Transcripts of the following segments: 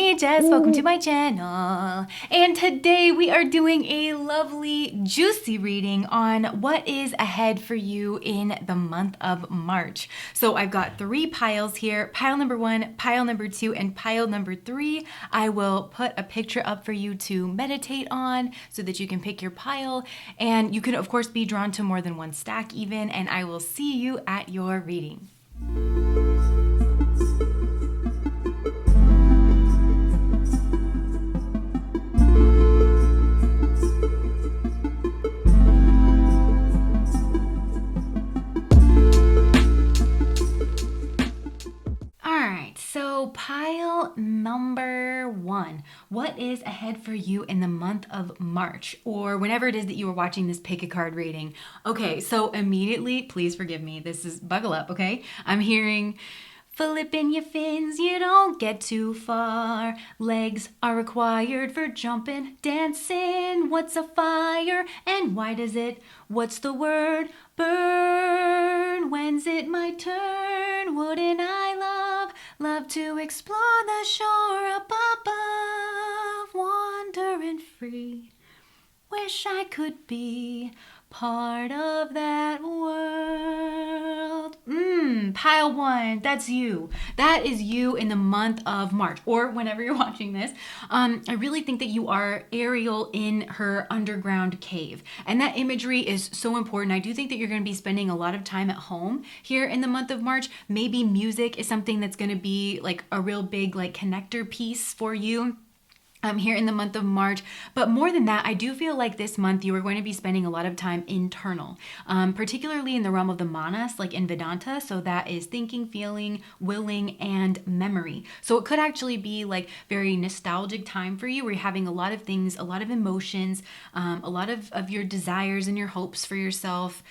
me, Jess. Welcome to my channel. And today we are doing a lovely, juicy reading on what is ahead for you in the month of March. So I've got 3 piles here, pile number 1, pile number 2, and pile number 3. I will put a picture up for you to meditate on so that you can pick your pile. And you can, of course, be drawn to more than one stack even, and I will see you at your reading. So pile number 1, what is ahead for you in the month of March, or whenever it is that you are watching this pick a card reading? Okay, so immediately, please forgive me, this is, buckle up, okay? I'm hearing, flipping your fins, you don't get too far. Legs are required for jumping, dancing. What's a fire and why does it, what's the word, burn? When's it my turn? Wouldn't I love to explore the shore up above, wandering free. Wish I could be part of that world. Pile 1, that's you. That is you in the month of March, or whenever you're watching this. I really think that you are Ariel in her underground cave. And that imagery is so important. I do think that you're going to be spending a lot of time at home here in the month of March. Maybe music is something that's going to be like a real big like connector piece for you here in the month of March. But more than that, I do feel like this month you are going to be spending a lot of time internal, particularly in the realm of the manas, like in Vedanta. So that is thinking, feeling, willing, and memory. So it could actually be like very nostalgic time for you where you're having a lot of things, a lot of emotions, a lot of your desires and your hopes for yourself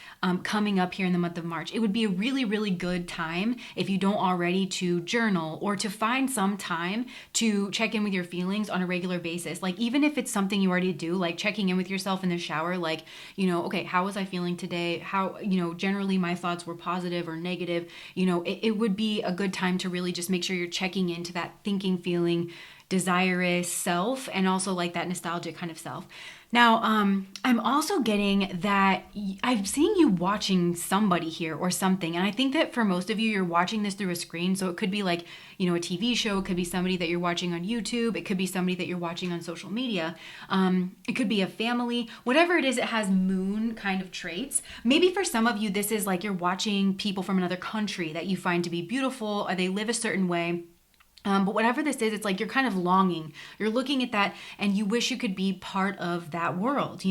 coming up here in the month of March. It would be a really, really good time if you don't already to journal or to find some time to check in with your feelings on a regular basis. Like even if it's something you already do, like checking in with yourself in the shower, like, okay, how was I feeling today? How, generally my thoughts were positive or negative. It would be a good time to really just make sure you're checking into that thinking, feeling, desirous self, and also like that nostalgic kind of self. Now, I'm also getting that I'm seeing you watching somebody here or something. And I think that for most of you, you're watching this through a screen. So it could be like, a TV show. It could be somebody that you're watching on YouTube. It could be somebody that you're watching on social media. It could be a family. Whatever it is, it has moon kind of traits. Maybe for some of you, this is like you're watching people from another country that you find to be beautiful, or they live a certain way. But whatever this is, it's like you're kind of longing. You're looking at that and you wish you could be part of that world,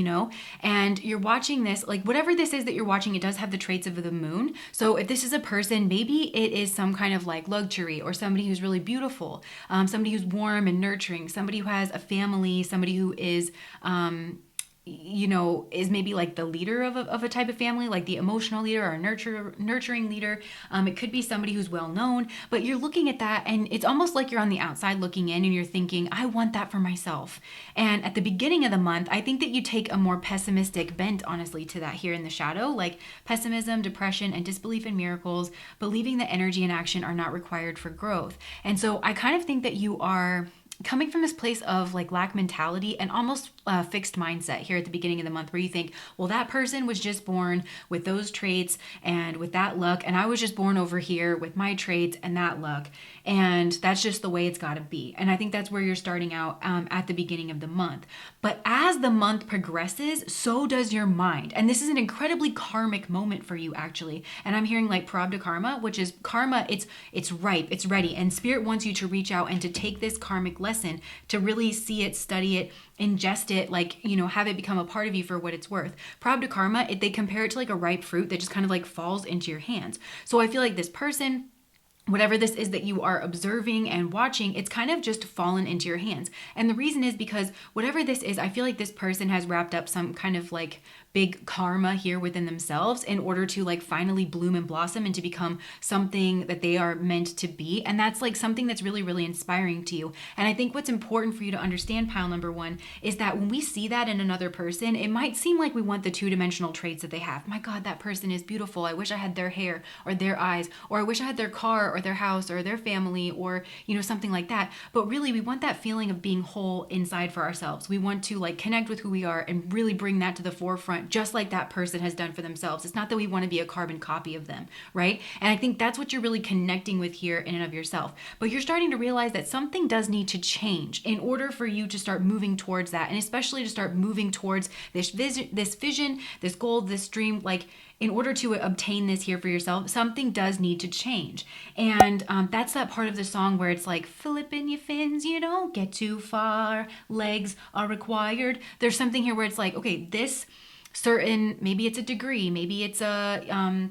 And you're watching this, like whatever this is that you're watching, it does have the traits of the moon. So if this is a person, maybe it is some kind of like luxury or somebody who's really beautiful, somebody who's warm and nurturing, somebody who has a family, somebody who is is maybe like the leader of a type of family, like the emotional leader or nurturing leader. It could be somebody who's well known, but you're looking at that and it's almost like you're on the outside looking in and you're thinking, I want that for myself. And at the beginning of the month, I think that you take a more pessimistic bent, honestly, to that here in the shadow, like pessimism, depression, and disbelief in miracles, believing that energy and action are not required for growth. And so I kind of think that you are coming from this place of like lack mentality and almost fixed mindset here at the beginning of the month where you think, well, that person was just born with those traits and with that luck, and I was just born over here with my traits and that luck, and that's just the way it's got to be. And I think that's where you're starting out at the beginning of the month. But as the month progresses, so does your mind. And this is an incredibly karmic moment for you, actually. And I'm hearing like prabdha karma, which is karma, it's ripe, it's ready. And spirit wants you to reach out and to take this karmic lesson, to really see it, study it, ingest it, like, have it become a part of you for what it's worth. Prabdha karma, they compare it to like a ripe fruit that just kind of like falls into your hands. So I feel like this person, whatever this is that you are observing and watching, it's kind of just fallen into your hands. And the reason is because whatever this is, I feel like this person has wrapped up some kind of like big karma here within themselves in order to like finally bloom and blossom and to become something that they are meant to be. And that's like something that's really, really inspiring to you. And I think what's important for you to understand, pile number one, is that when we see that in another person, it might seem like we want the two-dimensional traits that they have. My God, that person is beautiful. I wish I had their hair or their eyes, or I wish I had their car or their house or their family, or, you know, something like that. But really, we want that feeling of being whole inside for ourselves. We want to like connect with who we are and really bring that to the forefront, just like that person has done for themselves. It's not that we want to be a carbon copy of them, right? And I think that's what you're really connecting with here in and of yourself. But you're starting to realize that something does need to change in order for you to start moving towards that, and especially to start moving towards this vision, this goal, this dream. Like, in order to obtain this here for yourself, something does need to change. And that's that part of the song where it's like, flipping your fins, you don't get too far, legs are required. There's something here where it's like, okay, this certain, maybe it's a degree, maybe it's a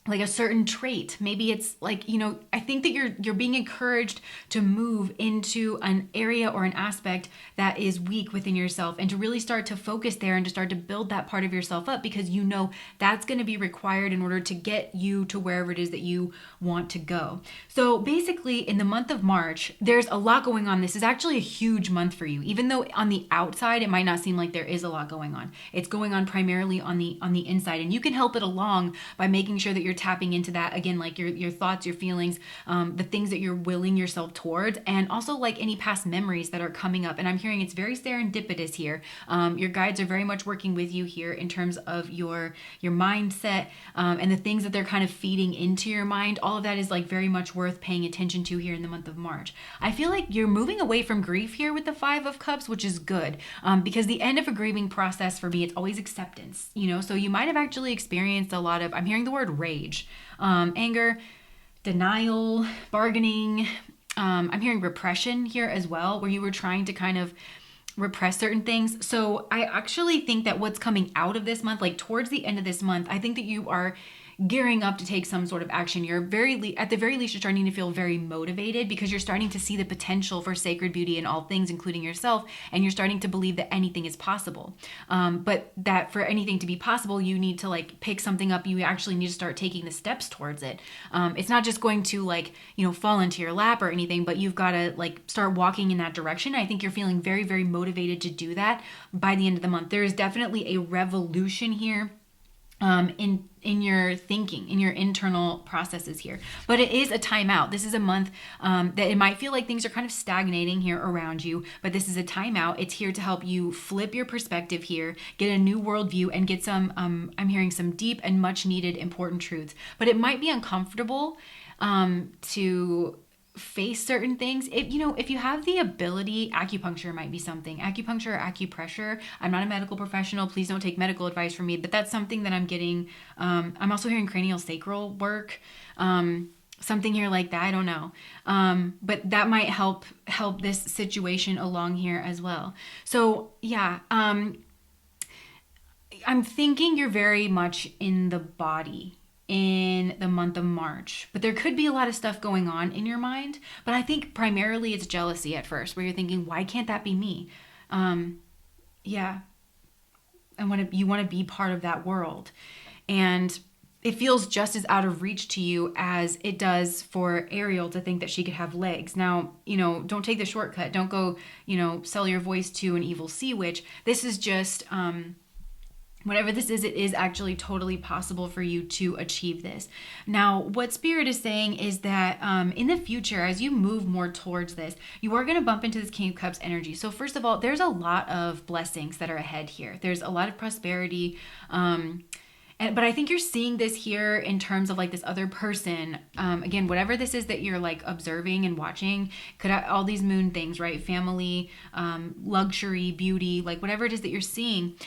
like a certain trait, maybe it's like, you know, I think that you're being encouraged to move into an area or an aspect that is weak within yourself, and to really start to focus there and to start to build that part of yourself up, because you know that's going to be required in order to get you to wherever it is that you want to go. So basically, in the month of March, there's a lot going on. This is actually a huge month for you, even though on the outside it might not seem like there is a lot going on. It's going on primarily on the inside, and you can help it along by making sure that you're tapping into that again, like your thoughts, your feelings, the things that you're willing yourself towards, and also like any past memories that are coming up. And I'm hearing it's very serendipitous here. Your guides are very much working with you here in terms of your mindset, and the things that they're kind of feeding into your mind. All of that is like very much worth paying attention to here in the month of March. I feel like you're moving away from grief here with the Five of Cups, which is good, because the end of a grieving process for me, it's always acceptance, you know. So you might have actually experienced a lot of, I'm hearing the word rage, anger, denial, bargaining. I'm hearing repression here as well, where you were trying to kind of repress certain things. So I actually think that what's coming out of this month, like towards the end of this month, I think that you are gearing up to take some sort of action. You're at the very least, you're starting to feel very motivated, because you're starting to see the potential for sacred beauty in all things, including yourself, and you're starting to believe that anything is possible. But that for anything to be possible, you need to like pick something up. You actually need to start taking the steps towards it. It's not just going to like, you know, fall into your lap or anything, but you've got to like start walking in that direction. I think you're feeling very, very motivated to do that by the end of the month. There is definitely a revolution here in your thinking, in your internal processes here. But it is a timeout. This is a month that it might feel like things are kind of stagnating here around you, but this is a timeout. It's here to help you flip your perspective here, get a new worldview, and get some, I'm hearing some deep and much needed important truths. But it might be uncomfortable to face certain things. If you have the ability, acupuncture might be something. Acupuncture or acupressure. I'm not a medical professional. Please don't take medical advice from me, but that's something that I'm getting. I'm also hearing cranial sacral work. Something here like that. I don't know. But that might help this situation along here as well. So yeah, I'm thinking you're very much in the body in the month of March, but there could be a lot of stuff going on in your mind. But I think primarily it's jealousy at first, where you're thinking, why can't that be me? Yeah, you want to be part of that world, and it feels just as out of reach to you as it does for Ariel to think that she could have legs. Now, don't take the shortcut. Don't go, sell your voice to an evil sea witch. This is just, whatever this is, it is actually totally possible for you to achieve this. Now, what Spirit is saying is that in the future, as you move more towards this, you are going to bump into this King of Cups energy. So first of all, there's a lot of blessings that are ahead here. There's a lot of prosperity. But I think you're seeing this here in terms of like this other person. Again, whatever this is that you're like observing and watching, all these moon things, right? Family, luxury, beauty, like whatever it is that you're seeing.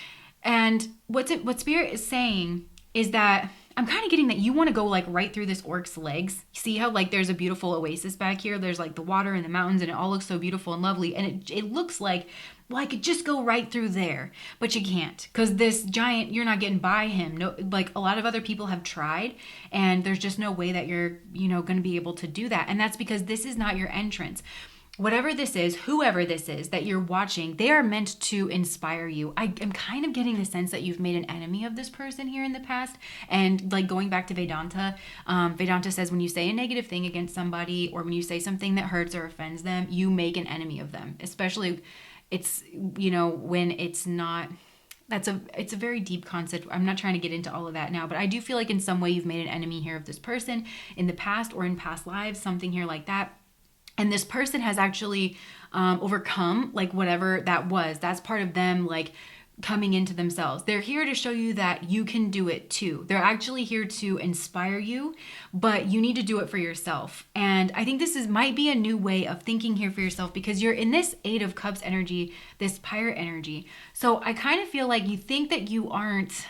And what Spirit is saying is that I'm kind of getting that you want to go like right through this orc's legs. See how like there's a beautiful oasis back here? There's like the water and the mountains, and it all looks so beautiful and lovely. And it looks like, well, I could just go right through there, but you can't, because this giant, you're not getting by him. No, like a lot of other people have tried, and there's just no way that you're, going to be able to do that. And that's because this is not your entrance. whatever this is, whoever this is that you're watching, they are meant to inspire you. I am kind of getting the sense that you've made an enemy of this person here in the past. And like going back to Vedanta, Vedanta says when you say a negative thing against somebody, or when you say something that hurts or offends them, you make an enemy of them. Especially it's, when it's not, it's a very deep concept. I'm not trying to get into all of that now, but I do feel like in some way you've made an enemy here of this person in the past or in past lives, something here like that. And this person has actually overcome like whatever that was. That's part of them like coming into themselves. They're here to show you that you can do it too. They're actually here to inspire you, but you need to do it for yourself. And I think this might be a new way of thinking here for yourself, because you're in this Eight of Cups energy, this pirate energy. So I kind of feel like you think that you aren't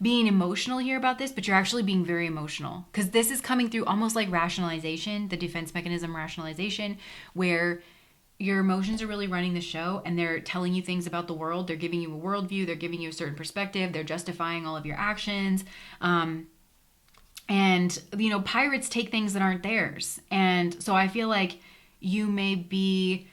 being emotional here about this, but you're actually being very emotional, because this is coming through almost like rationalization, the defense mechanism rationalization, where your emotions are really running the show and they're telling you things about the world. They're giving you a worldview. They're giving you a certain perspective. They're justifying all of your actions. And, pirates take things that aren't theirs. And so I feel like you may be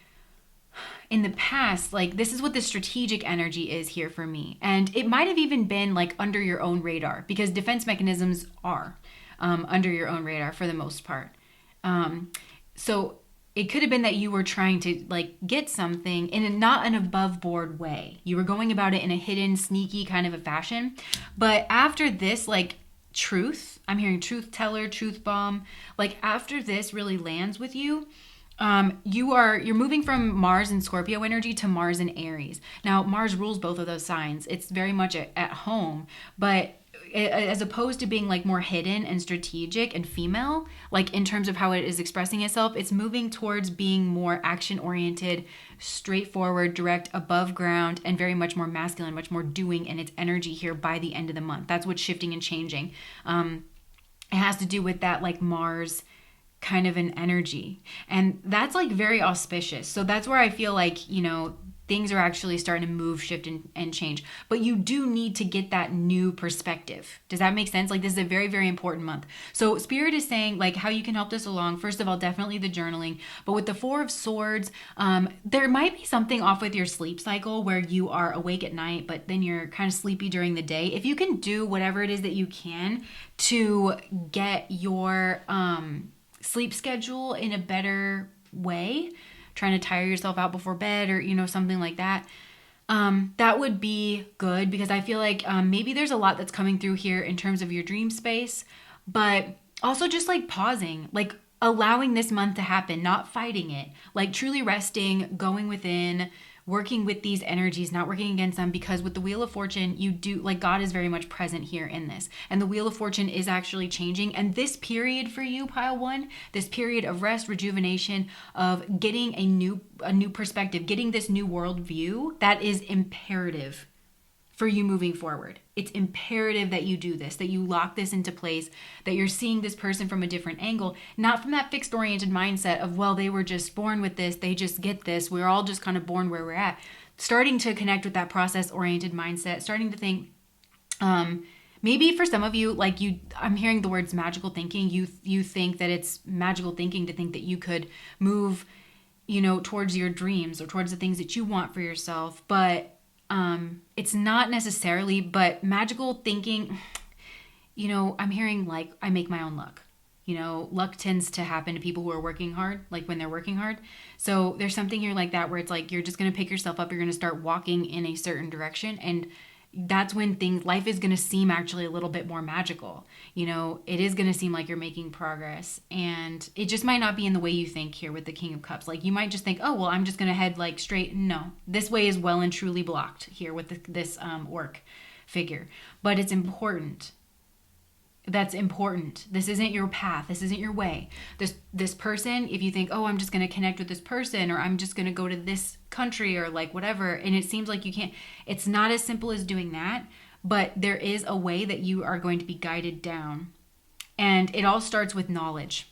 in the past, like this is what the strategic energy is here for me. And it might have even been like under your own radar, because defense mechanisms are under your own radar for the most part. So it could have been that you were trying to like get something in not an above board way. You were going about it in a hidden, sneaky kind of a fashion. But after this, like truth, I'm hearing truth teller, truth bomb. Like after this really lands with you, you're moving from Mars and Scorpio energy to Mars and Aries. Now, Mars rules both of those signs. It's very much at home, but as opposed to being like more hidden and strategic and female, like in terms of how it is expressing itself, it's moving towards being more action oriented, straightforward, direct, above ground, and very much more masculine, much more doing in its energy here by the end of the month. That's what's shifting and changing. It has to do with that like Mars kind of an energy, and that's like very auspicious. So that's where I feel like things are actually starting to move, shift, and change. But you do need to get that new perspective. Does that make sense? Like this is a very, very important month. So Spirit is saying like how you can help this along. First of all, definitely the journaling. But with the Four of Swords, there might be something off with your sleep cycle where you are awake at night, but then you're kind of sleepy during the day. If you can do whatever it is that you can to get your sleep schedule in a better way, trying to tire yourself out before bed or something like that, that would be good, because I feel like maybe there's a lot that's coming through here in terms of your dream space, but also just like pausing, like allowing this month to happen, not fighting it, like truly resting, going within, working with these energies, not working against them. Because with the Wheel of Fortune, you do, like, God is very much present here in this. And the Wheel of Fortune is actually changing. And this period for you, pile one, this period of rest, rejuvenation, of getting a new perspective, getting this new world view, that is imperative for you moving forward. It's imperative that you do this, that you lock this into place, that you're seeing this person from a different angle, not from that fixed oriented mindset of, well, they were just born with this, they just get this, we're all just kind of born where we're at. Starting to connect with that process oriented mindset, starting to think, maybe for some of you, like I'm hearing the words magical thinking. You think that it's magical thinking to think that you could move, towards your dreams or towards the things that you want for yourself. But it's not necessarily, but magical thinking, I'm hearing like I make my own luck. Luck tends to happen to people who are working hard, like when they're working hard. So there's something here like that where it's like you're just going to pick yourself up, you're going to start walking in a certain direction, and that's when life is going to seem actually a little bit more magical. It is going to seem like you're making progress, and it just might not be in the way you think here with the King of Cups. Like you might just think, oh, well, I'm just going to head like straight. No, this way is well and truly blocked here with this orc figure. But it's important. That's important. This isn't your path. This isn't your way. This person, if you think, oh, I'm just going to connect with this person, or I'm just going to go to this country, or like whatever, and it seems like you can't, it's not as simple as doing that, but there is a way that you are going to be guided down. And it all starts with knowledge.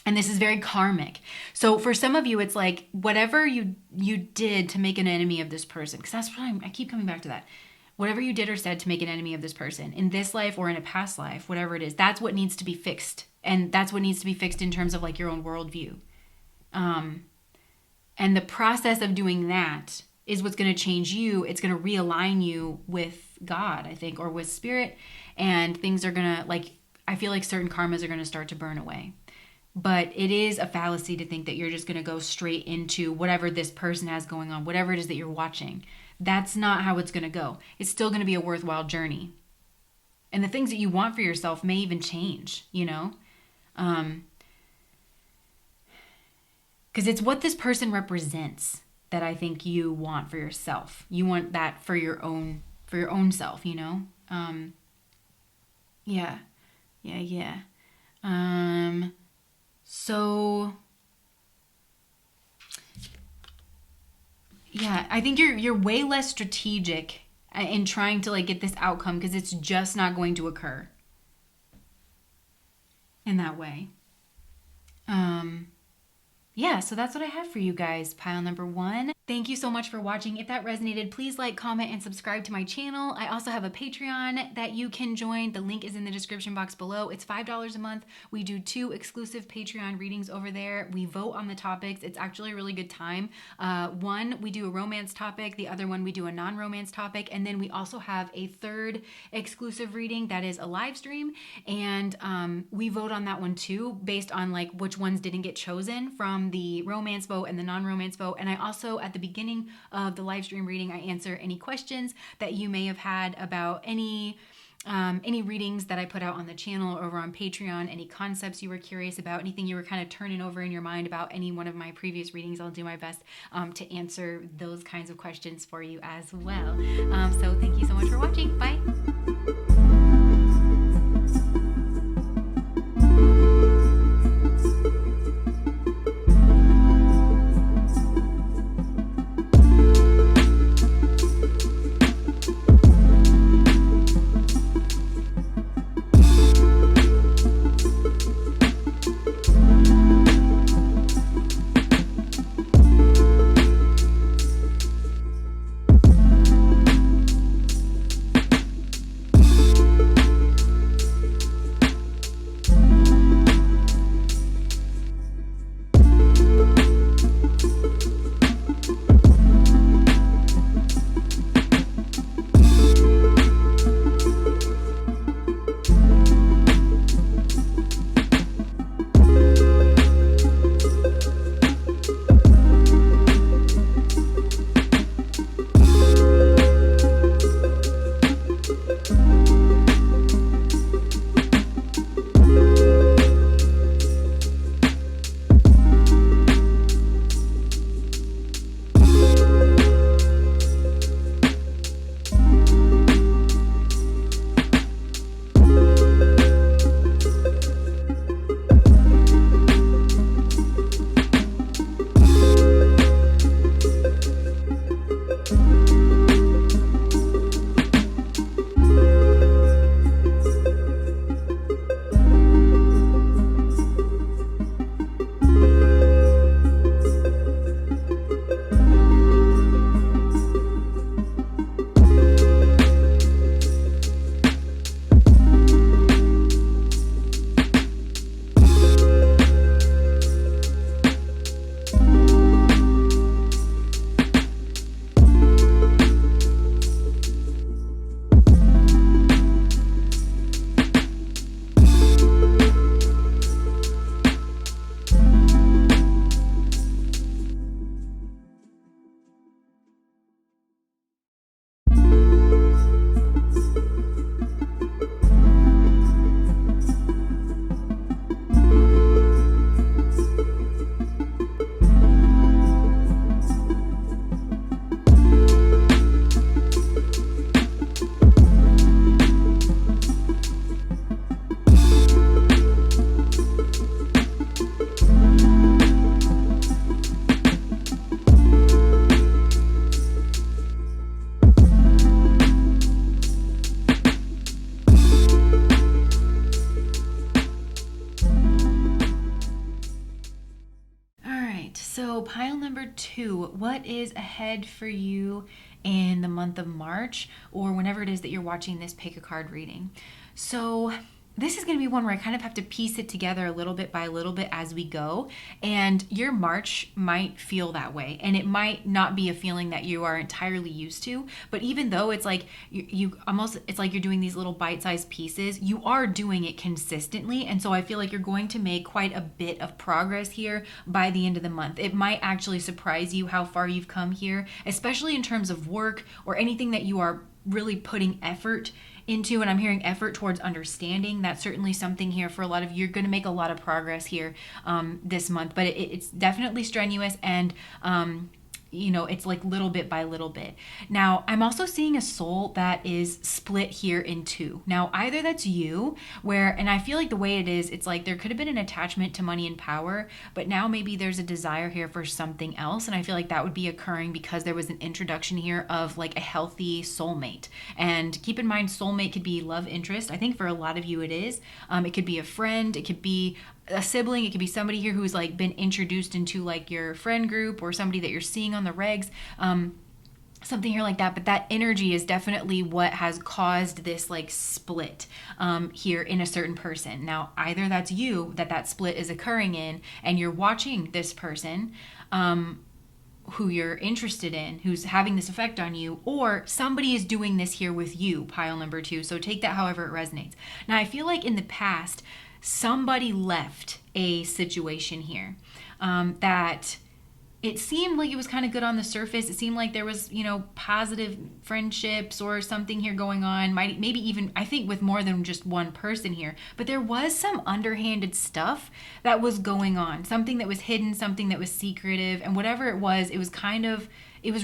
And this is very karmic. So for some of you, it's like whatever you did to make an enemy of this person, because that's what I keep coming back to that. Whatever you did or said to make an enemy of this person in this life or in a past life, whatever it is, that's what needs to be fixed. And that's what needs to be fixed in terms of like your own worldview. And the process of doing that is what's going to change you. It's going to realign you with God, I think, or with spirit. And things are going to, like, I feel like certain karmas are going to start to burn away. But it is a fallacy to think that you're just going to go straight into whatever this person has going on, whatever it is that you're watching. That's not how it's going to go. It's still going to be a worthwhile journey. And the things that you want for yourself may even change, you know? Because it's what this person represents that I think you want for yourself. You want that for your own self, you know? Yeah. So yeah, I think you're way less strategic in trying to like get this outcome because it's just not going to occur in that way. Yeah, so that's what I have for you guys, pile number 1. Thank you so much for watching. If that resonated, please like, comment, and subscribe to my channel. I also have a Patreon that you can join. The link is in the description box below. It's $5 a month. We do 2 exclusive Patreon readings over there. We vote on the topics. It's actually a really good time. One, we do a romance topic. The other one, we do a non-romance topic. And then we also have a 3rd exclusive reading that is a live stream. And we vote on that one too, based on like which ones didn't get chosen from the romance vote and the non-romance vote. And I also, at the beginning of the live stream reading, I answer any questions that you may have had about any readings that I put out on the channel or over on Patreon, any concepts you were curious about, anything you were kind of turning over in your mind about any one of my previous readings. I'll do my best to answer those kinds of questions for you as well. So thank you so much for watching. Bye. So pile number 2, what is ahead for you in the month of March or whenever it is that you're watching this pick a card reading? So this is going to be one where I kind of have to piece it together a little bit by little bit as we go. And your March might feel that way. And it might not be a feeling that you are entirely used to. But even though it's like you almost, it's like you're doing these little bite-sized pieces, you are doing it consistently. And so I feel like you're going to make quite a bit of progress here by the end of the month. It might actually surprise you how far you've come here, especially in terms of work or anything that you are really putting effort into. And I'm hearing effort towards understanding. That's certainly something here for a lot of you. You're going to make a lot of progress here this month, but it's definitely strenuous, and it's like little bit by little bit. Now, I'm also seeing a soul that is split here in two. Now, either that's you, and I feel like the way it is, it's like there could have been an attachment to money and power, but now maybe there's a desire here for something else. And I feel like that would be occurring because there was an introduction here of like a healthy soulmate. And keep in mind, soulmate could be love interest. I think for a lot of you it is. It could be a friend. It could be a sibling. It could be somebody here who's like been introduced into like your friend group, or somebody that you're seeing on the regs, something here like that. But that energy is definitely what has caused this like split here in a certain person. Now, either that's you that split is occurring in, and you're watching this person who you're interested in, who's having this effect on you, or somebody is doing this here with you, pile number 2. So take that however it resonates. Now, I feel like in the past, somebody left a situation here that it seemed like it was kind of good on the surface. It seemed like there was, positive friendships or something here going on. Maybe even, I think, with more than just one person here. But there was some underhanded stuff that was going on. Something that was hidden, something that was secretive. And whatever it was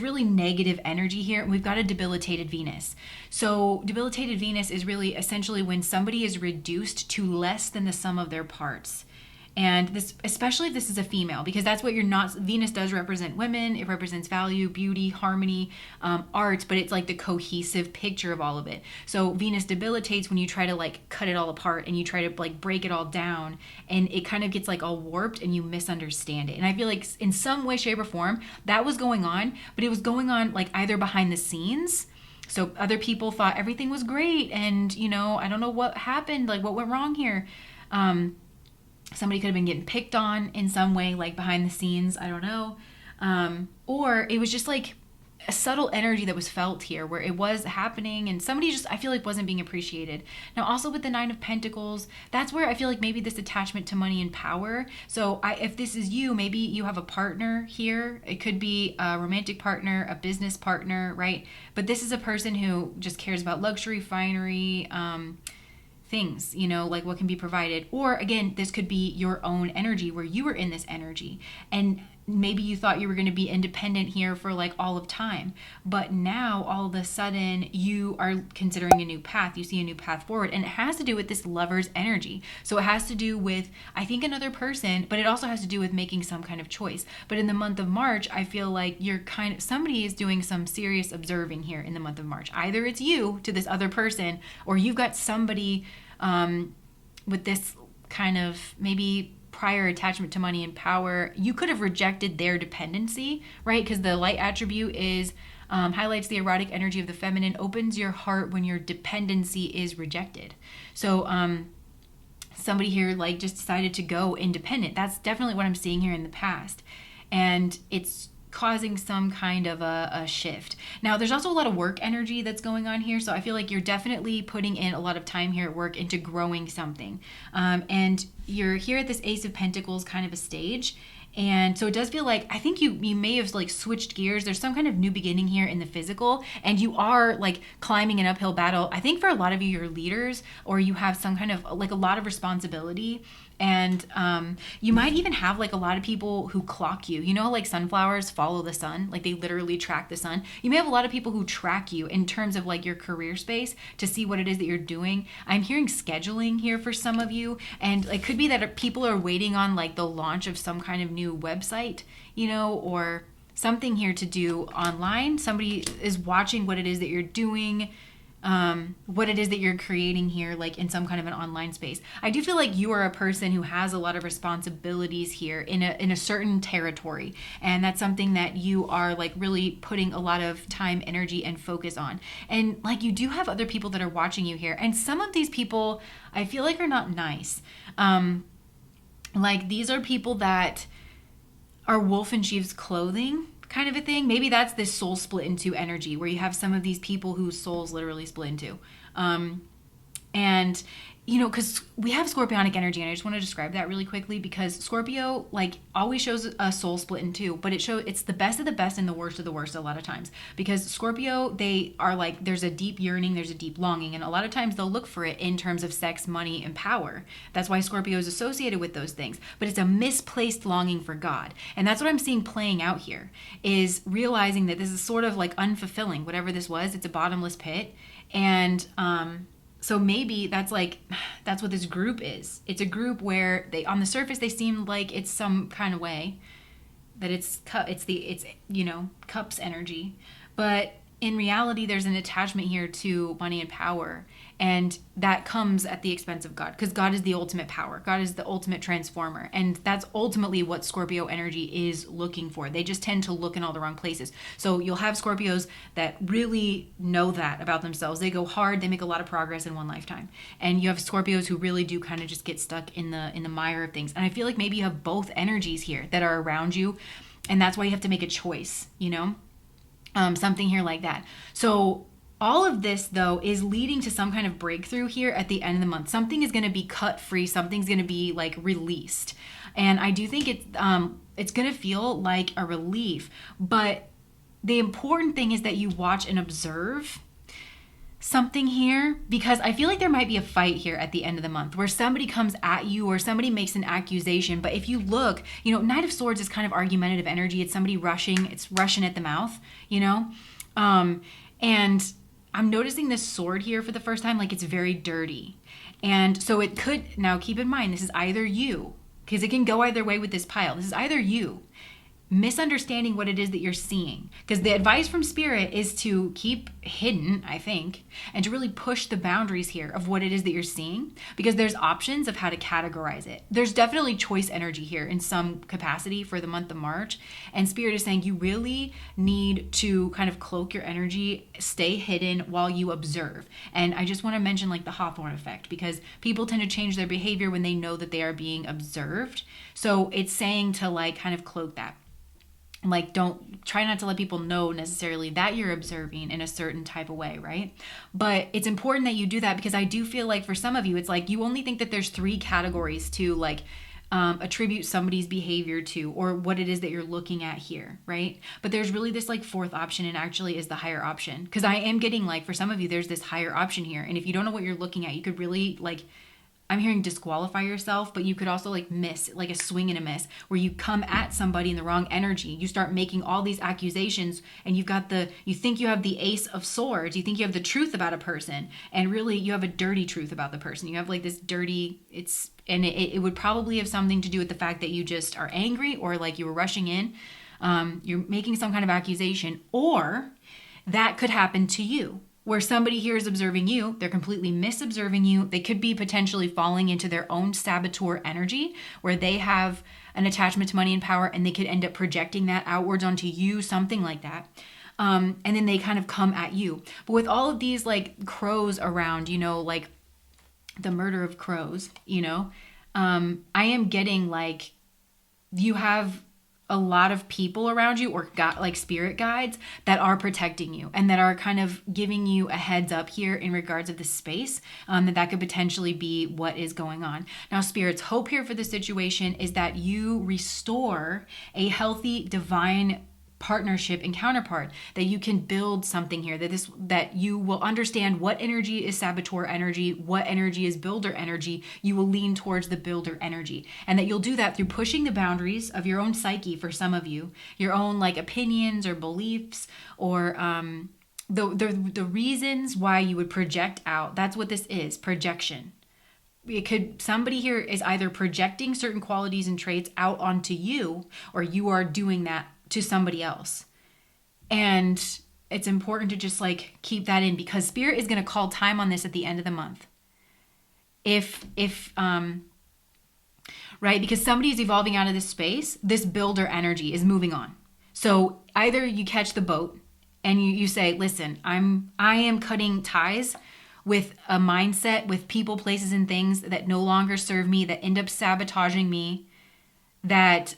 really negative energy here. And we've got a debilitated Venus. So debilitated Venus is really essentially when somebody is reduced to less than the sum of their parts. And this, especially if this is a female, because that's what you're not. Venus does represent women. It represents value, beauty, harmony, art, but it's like the cohesive picture of all of it. So Venus debilitates when you try to like cut it all apart and you try to like break it all down, and it kind of gets like all warped and you misunderstand it. And I feel like in some way, shape, or form that was going on, but it was going on like either behind the scenes. So other people thought everything was great, and I don't know what happened, like what went wrong here. Somebody could have been getting picked on in some way, like behind the scenes, I don't know. Or it was just like a subtle energy that was felt here where it was happening, and somebody just, I feel like, wasn't being appreciated. Now, also with the 9 of Pentacles, that's where I feel like maybe this attachment to money and power. So if this is you, maybe you have a partner here. It could be a romantic partner, a business partner, right? But this is a person who just cares about luxury, finery, things, like what can be provided. Or again, this could be your own energy where you were in this energy, and maybe you thought you were going to be independent here for like all of time, but now all of a sudden you are considering a new path. You see a new path forward, and it has to do with this lover's energy. So it has to do with, I think, another person, but it also has to do with making some kind of choice. But in the month of March, I feel like somebody is doing some serious observing here in the month of March. Either it's you to this other person, or you've got somebody with this kind of maybe prior attachment to money and power. You could have rejected their dependency, right? Because the light attribute is highlights the erotic energy of the feminine, opens your heart when your dependency is rejected. So somebody here like just decided to go independent. That's definitely what I'm seeing here in the past. And it's causing some kind of a shift. Now, there's also a lot of work energy that's going on here. So I feel like you're definitely putting in a lot of time here at work into growing something. And you're here at this Ace of Pentacles kind of a stage. And so it does feel like, I think you may have like switched gears. There's some kind of new beginning here in the physical, and you are like climbing an uphill battle. I think for a lot of you, you're leaders, or you have some kind of like a lot of responsibility. And you might even have like a lot of people who clock you. Like sunflowers follow the sun, like they literally track the sun. You may have a lot of people who track you in terms of like your career space to see what it is that you're doing. I'm hearing scheduling here for some of you, and it could be that people are waiting on like the launch of some kind of new website, or something here to do online. Somebody is watching what it is that you're doing. what it is that you're creating here, like in some kind of an online space. I do feel like you are a person who has a lot of responsibilities here in a certain territory, and that's something that you are like really putting a lot of time, energy, and focus on. And like you do have other people that are watching you here, and some of these people I feel like are not nice. Like these are people that are wolf in sheep's clothing kind of a thing. Maybe that's this soul split into energy where you have some of these people whose souls literally split into. And you know, because we have scorpionic energy, and I just want to describe that really quickly, because Scorpio like always shows a soul split in two, but it's the best of the best and the worst of the worst a lot of times, because Scorpio, they are like, there's a deep yearning, there's a deep longing, and a lot of times they'll look for it in terms of sex, money, and power. That's why Scorpio is associated with those things, but it's a misplaced longing for God. And that's what I'm seeing playing out here, is realizing that this is sort of like unfulfilling. Whatever this was, it's a bottomless pit. And so maybe that's what this group is. It's a group where they, on the surface, they seem like it's some kind of way that it's cups energy, but in reality, there's an attachment here to money and power, and that comes at the expense of God, because God is the ultimate power. God is the ultimate transformer, and that's ultimately what Scorpio energy is looking for. They just tend to look in all the wrong places. So you'll have Scorpios that really know that about themselves. They go hard, they make a lot of progress in one lifetime, and you have Scorpios who really do kind of just get stuck in the mire of things. And I feel like maybe you have both energies here that are around you, and that's why you have to make a choice, you know? Something here like that. So all of this, though, is leading to some kind of breakthrough here at the end of the month. Something is going to be cut free. Something's going to be like released. And I do think it's going to feel like a relief. But the important thing is that you watch and observe something here, because I feel like there might be a fight here at the end of the month where somebody comes at you or somebody makes an accusation. But if you look, you know, Knight of Swords is kind of argumentative energy. It's somebody rushing. It's rushing at the mouth, you know? And I'm noticing this sword here for the first time, like it's very dirty. And so it could, now keep in mind, this is either you, because it can go either way with this pile. This is either you misunderstanding what it is that you're seeing, because the advice from Spirit is to keep hidden, I think, and to really push the boundaries here of what it is that you're seeing, because there's options of how to categorize it. There's definitely choice energy here in some capacity for the month of March, and Spirit is saying you really need to kind of cloak your energy, stay hidden while you observe. And I just want to mention like the Hawthorne effect, because people tend to change their behavior when they know that they are being observed. So it's saying to like kind of cloak that. Like, don't try not to let people know necessarily that you're observing in a certain type of way, right? But it's important that you do that, because I do feel like for some of you, it's like you only think that there's 3 categories to like attribute somebody's behavior to, or what it is that you're looking at here, right? But there's really this like 4th option, and actually is the higher option. Because I am getting like, for some of you, there's this higher option here. And if you don't know what you're looking at, you could really like, I'm hearing disqualify yourself, but you could also like miss, like a swing and a miss, where you come at somebody in the wrong energy. You start making all these accusations, and you think you have the Ace of Swords. You think you have the truth about a person, and really you have a dirty truth about the person. You have like this dirty, it would probably have something to do with the fact that you just are angry, or like you were rushing in. You're making some kind of accusation, or that could happen to you, where somebody here is observing you, they're completely misobserving you. They could be potentially falling into their own saboteur energy, where they have an attachment to money and power, and they could end up projecting that outwards onto you, something like that. And then they kind of come at you. But with all of these like crows around, you know, like the murder of crows, you know, I am getting like, you have a lot of people around you, or got like spirit guides that are protecting you, and that are kind of giving you a heads up here in regards of the space, that could potentially be what is going on. Now, Spirit's hope here for the situation is that you restore a healthy divine partnership and counterpart, that you can build something here, that you will understand what energy is saboteur energy, what energy is builder energy. You will lean towards the builder energy, and that you'll do that through pushing the boundaries of your own psyche. For some of you, your own like opinions or beliefs, or the reasons why you would project out. That's what this is, projection. Somebody here is either projecting certain qualities and traits out onto you, or you are doing that to somebody else. And it's important to just like keep that in, because Spirit is going to call time on this at the end of the month. Right? Because somebody's evolving out of this space, this builder energy is moving on. So either you catch the boat and you say, listen, I am cutting ties with a mindset, with people, places, and things that no longer serve me, that end up sabotaging me, that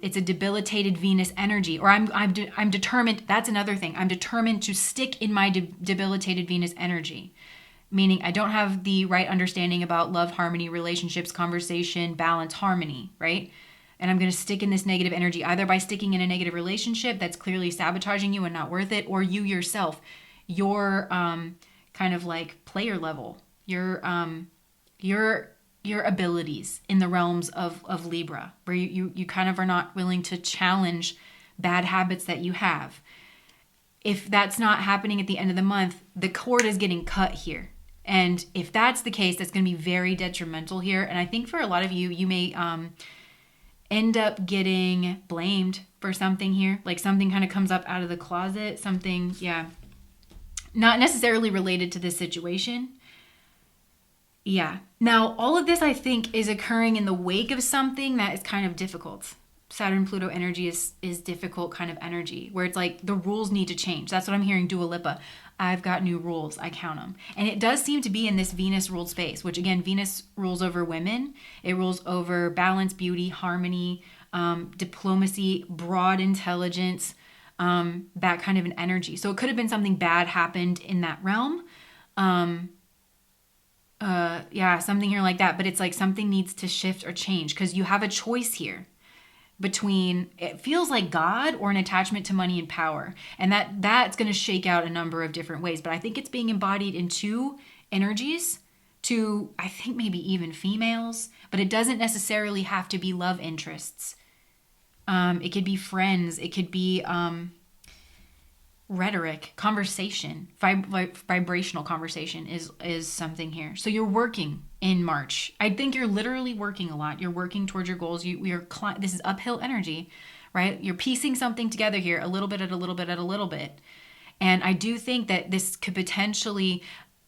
it's a debilitated Venus energy, or I'm determined. That's another thing. I'm determined to stick in my debilitated Venus energy, meaning I don't have the right understanding about love, harmony, relationships, conversation, balance, harmony, right? And I'm going to stick in this negative energy, either by sticking in a negative relationship that's clearly sabotaging you and not worth it, or you yourself, your kind of like player level, your abilities in the realms of Libra, where you kind of are not willing to challenge bad habits that you have. If that's not happening at the end of the month, the cord is getting cut here. And if that's the case, that's going to be very detrimental here. And I think for a lot of you, you may end up getting blamed for something here. Like something kind of comes up out of the closet, something, yeah, not necessarily related to this situation. Yeah. Now, all of this, I think, is occurring in the wake of something that is kind of difficult. Saturn-Pluto energy is difficult kind of energy, where it's like the rules need to change. That's what I'm hearing, Dua Lipa. I've got new rules. I count them. And it does seem to be in this Venus-ruled space, which, again, Venus rules over women. It rules over balance, beauty, harmony, diplomacy, broad intelligence, that kind of an energy. So it could have been something bad happened in that realm. Something here like that. But it's like something needs to shift or change, because you have a choice here between, it feels like God or an attachment to money and power. And that's going to shake out a number of different ways. But I think it's being embodied in two energies, to, I think, maybe even females. But it doesn't necessarily have to be love interests. It could be friends. It could be rhetoric, conversation, vibrational conversation is something here. So you're working in March. I think you're literally working a lot. You're working towards your goals. This is uphill energy, right? You're piecing something together here, a little bit at a little bit at a little bit. And I do think that this could potentially,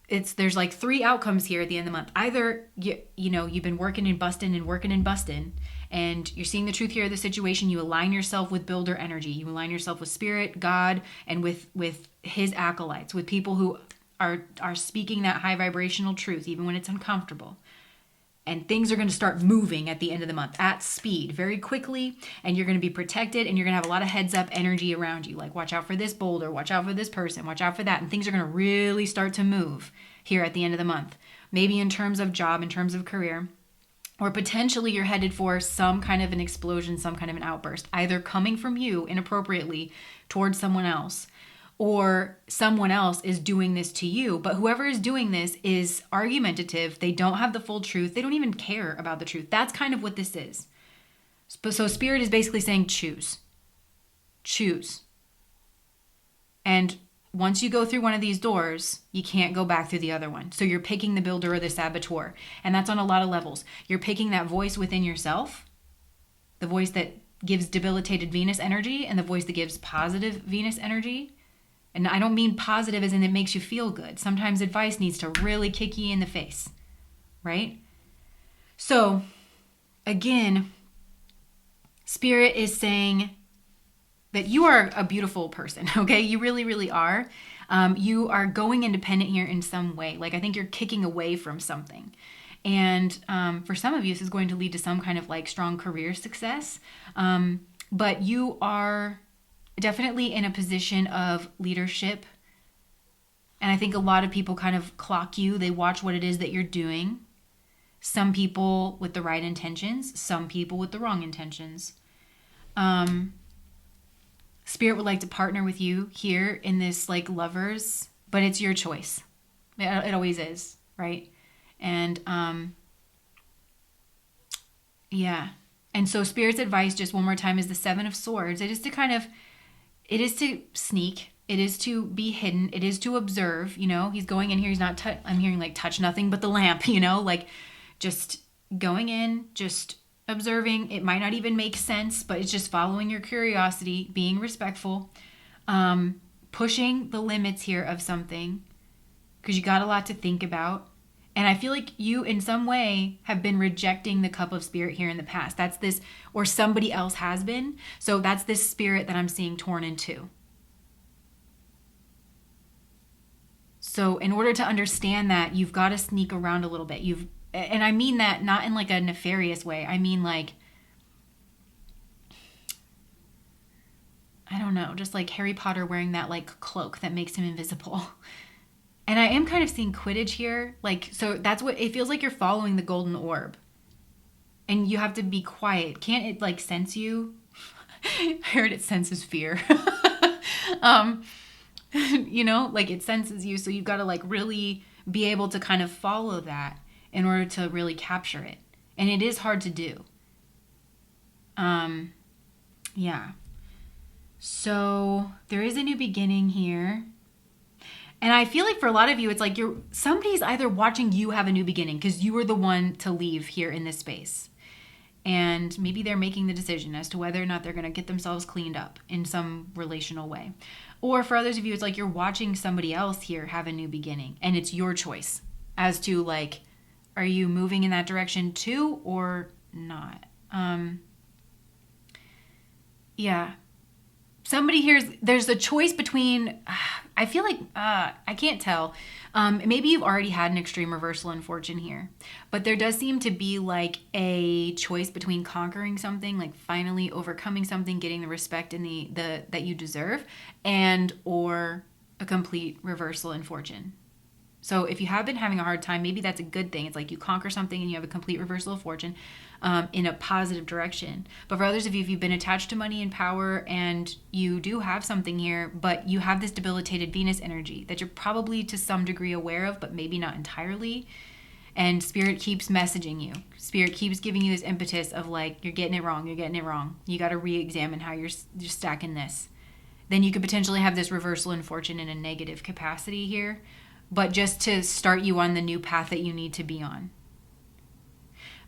there's like three outcomes here at the end of the month. Either you've been working and busting, and you're seeing the truth here of the situation. You align yourself with builder energy. You align yourself with Spirit, God, and with his acolytes, with people who are speaking that high vibrational truth, even when it's uncomfortable. And things are going to start moving at the end of the month at speed, very quickly, and you're going to be protected, and you're going to have a lot of heads up energy around you. Like, watch out for this boulder, watch out for this person, watch out for that. And things are going to really start to move here at the end of the month. Maybe in terms of job, in terms of career, or potentially you're headed for some kind of an explosion, some kind of an outburst, either coming from you inappropriately towards someone else, or someone else is doing this to you. But whoever is doing this is argumentative. They don't have the full truth. They don't even care about the truth. That's kind of what this is. So Spirit is basically saying, choose. And once you go through one of these doors, you can't go back through the other one. So you're picking the builder or the saboteur. And that's on a lot of levels. You're picking that voice within yourself, the voice that gives debilitated Venus energy, and the voice that gives positive Venus energy. And I don't mean positive as in it makes you feel good. Sometimes advice needs to really kick you in the face, right? So, again, Spirit is saying that you are a beautiful person, okay? You really, really are. You are going independent here in some way. Like, I think you're kicking away from something. And for some of you, this is going to lead to some kind of like strong career success. But you are definitely in a position of leadership. And I think a lot of people kind of clock you. They watch what it is that you're doing. Some people with the right intentions, some people with the wrong intentions. Spirit would like to partner with you here in this like lovers, but it's your choice. It always is, right? And And so Spirit's advice, just one more time, is the Seven of Swords. It is to sneak. It is to be hidden. It is to observe. He's going in here. He's not, I'm hearing like touch nothing but the lamp, like just going in, just observing. It might not even make sense, but it's just following your curiosity, being respectful, pushing the limits here of something because you got a lot to think about. And I feel like you in some way have been rejecting the cup of spirit here in the past. That's this, or somebody else has been. So that's this spirit that I'm seeing torn in two. So in order to understand that, you've got to sneak around a little bit. And I mean that not in like a nefarious way. I mean like, I don't know, just like Harry Potter wearing that like cloak that makes him invisible. And I am kind of seeing Quidditch here. Like, so that's what it feels like. You're following the golden orb. And you have to be quiet. Can't it like sense you? I heard it senses fear. You know, like it senses you. So you've got to like really be able to kind of follow that in order to really capture it. And it is hard to do. Yeah. So there is a new beginning here. And I feel like for a lot of you, it's like somebody's either watching you have a new beginning because you were the one to leave here in this space. And maybe they're making the decision as to whether or not they're going to get themselves cleaned up in some relational way. Or for others of you, it's like you're watching somebody else here have a new beginning. And it's your choice as to like, are you moving in that direction too or not? Yeah. Somebody here's, there's a choice between, I feel like, I can't tell. Maybe you've already had an extreme reversal in fortune here, but there does seem to be like a choice between conquering something, like finally overcoming something, getting the respect and that you deserve, and or a complete reversal in fortune. So if you have been having a hard time, maybe that's a good thing. It's like you conquer something and you have a complete reversal of fortune in a positive direction. But for others of you, if you've been attached to money and power and you do have something here, but you have this debilitated Venus energy that you're probably to some degree aware of, but maybe not entirely. And Spirit keeps messaging you. Spirit keeps giving you this impetus of like, you're getting it wrong. You're getting it wrong. You got to re-examine how you're stacking this. Then you could potentially have this reversal in fortune in a negative capacity here, but just to start you on the new path that you need to be on.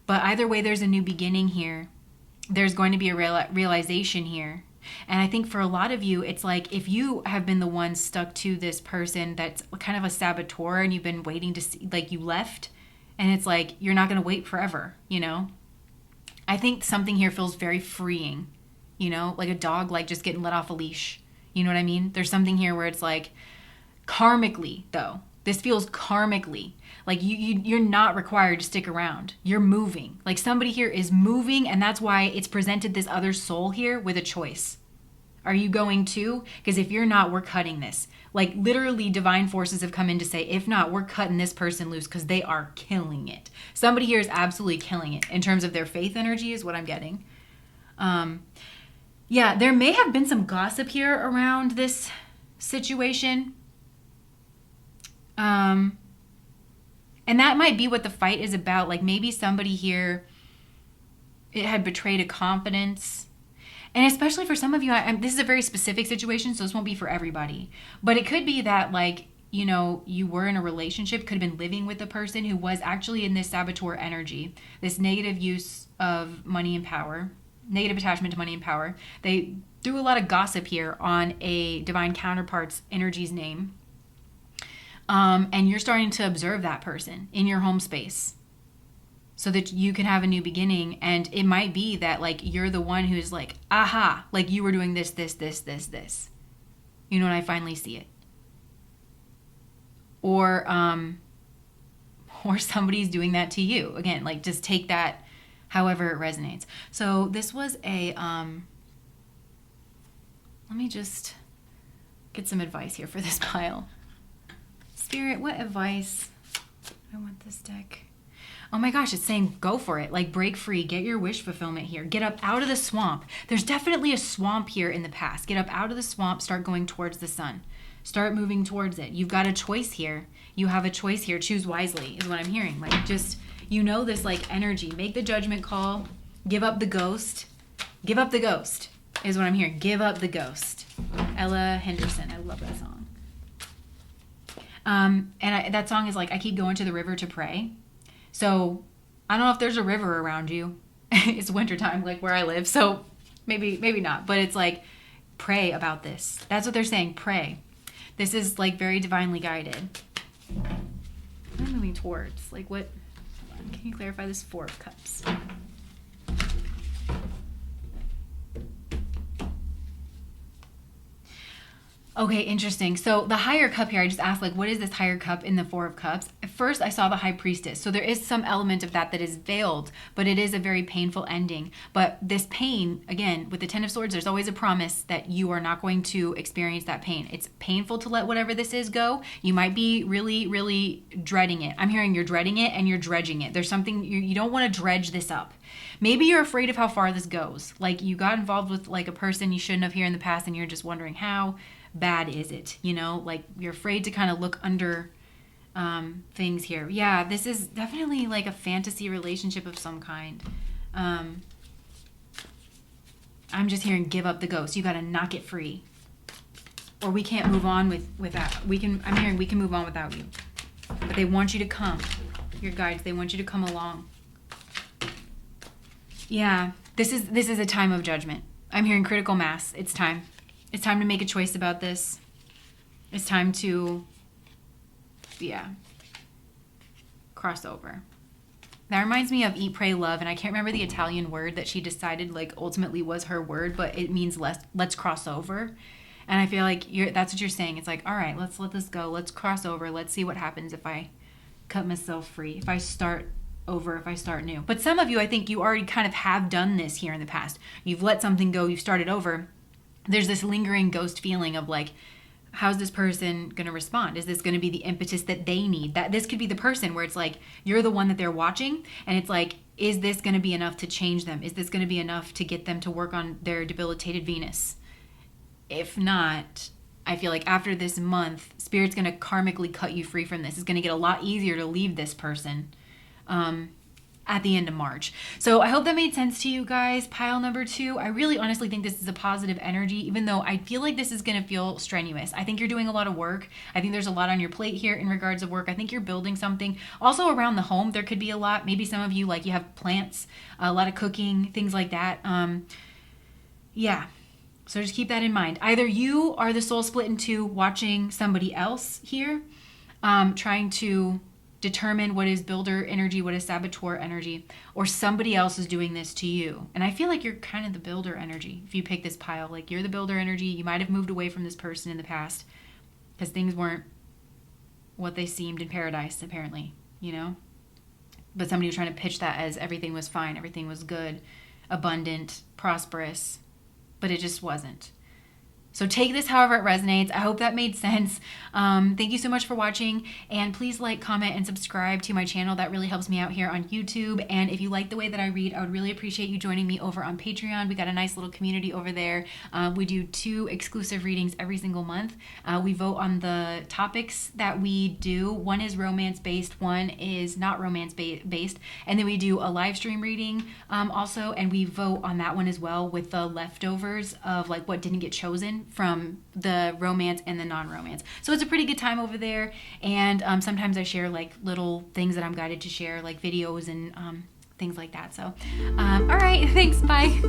But either way, there's a new beginning here. There's going to be a realization here. And I think for a lot of you, it's like if you have been the one stuck to this person that's kind of a saboteur and you've been waiting to see, like you left, and it's like you're not going to wait forever, you know? I think something here feels very freeing, you know? Like a dog like just getting let off a leash. You know what I mean? There's something here where it's like karmically, though. This feels karmically. Like you're not required to stick around. You're moving. Like somebody here is moving, and that's why it's presented this other soul here with a choice. Are you going to? Because if you're not, we're cutting this. Like literally divine forces have come in to say, if not, we're cutting this person loose because they are killing it. Somebody here is absolutely killing it in terms of their faith energy is what I'm getting. Yeah, there may have been some gossip here around this situation. And that might be what the fight is about. Like maybe somebody here, it had betrayed a confidence. And especially for some of you, this is a very specific situation, so this won't be for everybody. But it could be that like, you know, you were in a relationship, could have been living with a person who was actually in this saboteur energy, this negative use of money and power, negative attachment to money and power. They threw a lot of gossip here on a divine counterpart's energy's name. And you're starting to observe that person in your home space so that you can have a new beginning. And it might be that like you're the one who's like, aha, like you were doing this. You know, and I finally see it. Or somebody's doing that to you. Again, like just take that however it resonates. So this was a, let me just get some advice here for this pile. Spirit, what advice? I want this deck. Oh my gosh, it's saying go for it. Like break free, get your wish fulfillment here. Get up out of the swamp. There's definitely a swamp here in the past. Get up out of the swamp, start going towards the sun. Start moving towards it. You've got a choice here. You have a choice here. Choose wisely is what I'm hearing. Like just, you know, this like energy. Make the judgment call. Give up the ghost. Give up the ghost is what I'm hearing. Give up the ghost. Ella Henderson. I love that song. That song is like, I keep going to the river to pray. So I don't know if there's a river around you. It's wintertime, like where I live. So maybe not, but it's like, pray about this. That's what they're saying. Pray. This is like very divinely guided. What am I moving towards? Like what? Hold on. Can you clarify this Four of Cups? Okay, interesting. So the higher cup here, I just asked, like, what is this higher cup in the Four of Cups? At first, I saw the High Priestess. So there is some element of that is veiled, but it is a very painful ending. But this pain, again, with the Ten of Swords, there's always a promise that you are not going to experience that pain. It's painful to let whatever this is go. You might be really, really dreading it. I'm hearing you're dreading it and you're dredging it. There's something, you don't want to dredge this up. Maybe you're afraid of how far this goes. Like you got involved with like a person you shouldn't have here in the past and you're just wondering how bad is it, you know, like you're afraid to kind of look under things here. Yeah, this is definitely like a fantasy relationship of some kind. I'm just hearing give up the ghost. You got to knock it free, or we can't move on without. I'm hearing we can move on without you, but they want you to come. Your guides, they want you to come along. Yeah, this is a time of judgment. I'm hearing critical mass. It's time. It's time to make a choice about this. It's time to, cross over. That reminds me of Eat, Pray, Love, and I can't remember the Italian word that she decided like ultimately was her word, but it means let's cross over. And I feel like that's what you're saying. It's like, all right, let's let this go. Let's cross over. Let's see what happens if I cut myself free, if I start over, if I start new. But some of you, I think you already kind of have done this here in the past. You've let something go. You've started over. There's this lingering ghost feeling of like, how's this person going to respond? Is this going to be the impetus that they need? That this could be the person where it's like, you're the one that they're watching. And it's like, is this going to be enough to change them? Is this going to be enough to get them to work on their debilitated Venus? If not, I feel like after this month, Spirit's going to karmically cut you free from this. It's going to get a lot easier to leave this person. At the end of March. So I hope that made sense to you guys. Pile number 2, I really honestly think this is a positive energy, even though I feel like this is going to feel strenuous. I think you're doing a lot of work. I think there's a lot on your plate here in regards of work. I think you're building something. Also around the home, there could be a lot. Maybe some of you, like you have plants, a lot of cooking, things like that. Yeah. So just keep that in mind. Either you are the soul split in two watching somebody else here, trying to determine what is builder energy, what is saboteur energy, or somebody else is doing this to you. And I feel like you're kind of the builder energy. If you pick this pile, like you're the builder energy. You might have moved away from this person in the past because things weren't what they seemed in paradise, apparently, you know? But somebody was trying to pitch that as everything was fine, everything was good, abundant, prosperous, but it just wasn't. So take this however it resonates. I hope that made sense. Thank you so much for watching. And please like, comment, and subscribe to my channel. That really helps me out here on YouTube. And if you like the way that I read, I would really appreciate you joining me over on Patreon. We got a nice little community over there. We do 2 exclusive readings every single month. We vote on the topics that we do. One is romance-based, one is not romance-based. And then we do a live stream reading also, and we vote on that one as well with the leftovers of like what didn't get chosen from the romance and the non-romance. So it's a pretty good time over there. And sometimes I share like little things that I'm guided to share, like videos and things like that. So, all right, thanks, bye.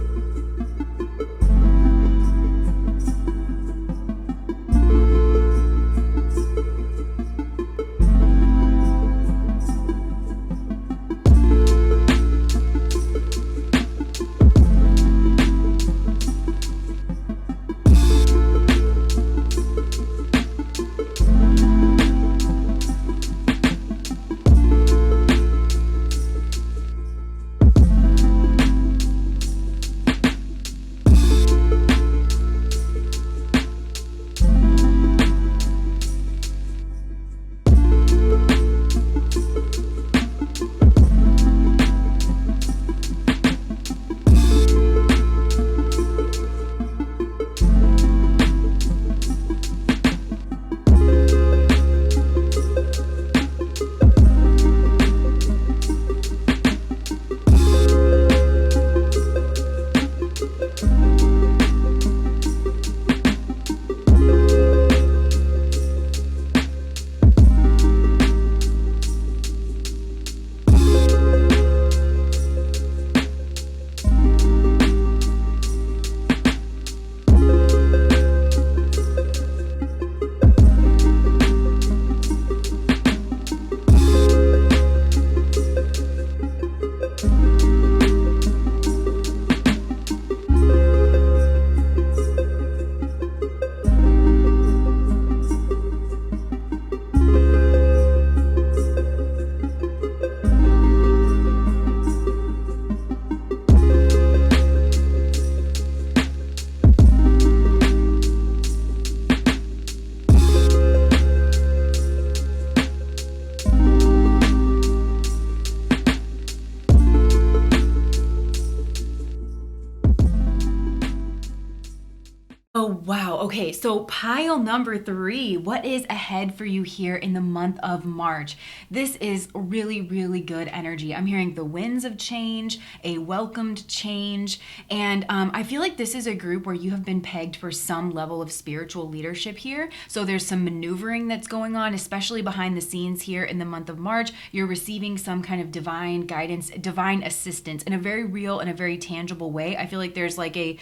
so pile number 3, what is ahead for you here in the month of March? This is really, really good energy. I'm hearing the winds of change, a welcomed change, and I feel like this is a group where you have been pegged for some level of spiritual leadership here. So there's some maneuvering that's going on, especially behind the scenes here in the month of March. You're receiving some kind of divine guidance, divine assistance in a very real and a very tangible way. I feel like there's like a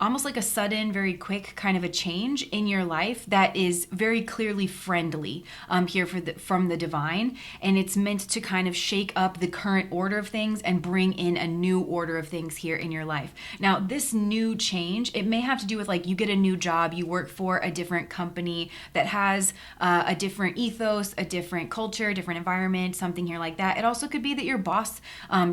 almost like a sudden, very quick kind of a change in your life that is very clearly friendly here from the divine. And it's meant to kind of shake up the current order of things and bring in a new order of things here in your life. Now, this new change, it may have to do with like you get a new job, you work for a different company that has a different ethos, a different culture, different environment, something here like that. It also could be that your boss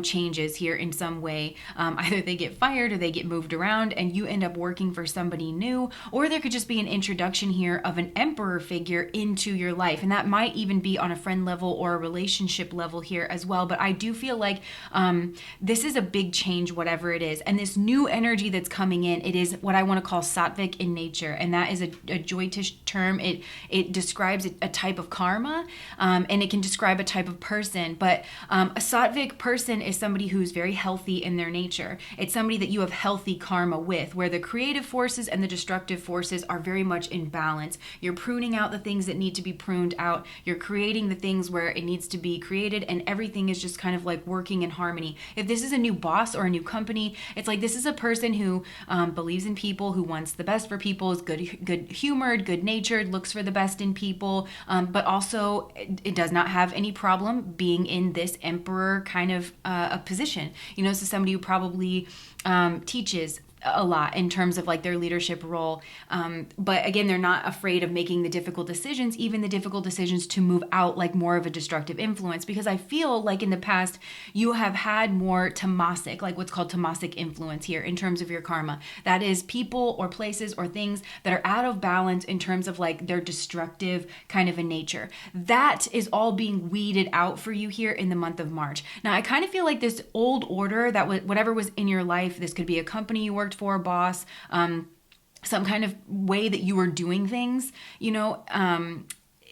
changes here in some way. Either they get fired or they get moved around and you end up working for somebody new, or there could just be an introduction here of an emperor figure into your life. And that might even be on a friend level or a relationship level here as well. But I do feel like this is a big change, whatever it is. And this new energy that's coming in, it is what I want to call sattvic in nature. And that is a Jyotish term. It describes a type of karma, and it can describe a type of person. But a sattvic person is somebody who's very healthy in their nature. It's somebody that you have healthy karma with, where the creative forces and the destructive forces are very much in balance. You're pruning out the things that need to be pruned out. You're creating the things where it needs to be created, and everything is just kind of like working in harmony. If this is a new boss or a new company, it's like this is a person who believes in people, who wants the best for people, is good-humored, good-natured, looks for the best in people, but also it does not have any problem being in this emperor kind of a position. You know, so somebody who probably teaches a lot in terms of like their leadership role. But again, they're not afraid of making the difficult decisions, even the difficult decisions to move out like more of a destructive influence. Because I feel like in the past, you have had more tamasic, like what's called tamasic influence here in terms of your karma. That is people or places or things that are out of balance in terms of like their destructive kind of a nature. That is all being weeded out for you here in the month of March. Now, I kind of feel like this old order that whatever was in your life, this could be a company you worked for, a boss, some kind of way that you were doing things, you know,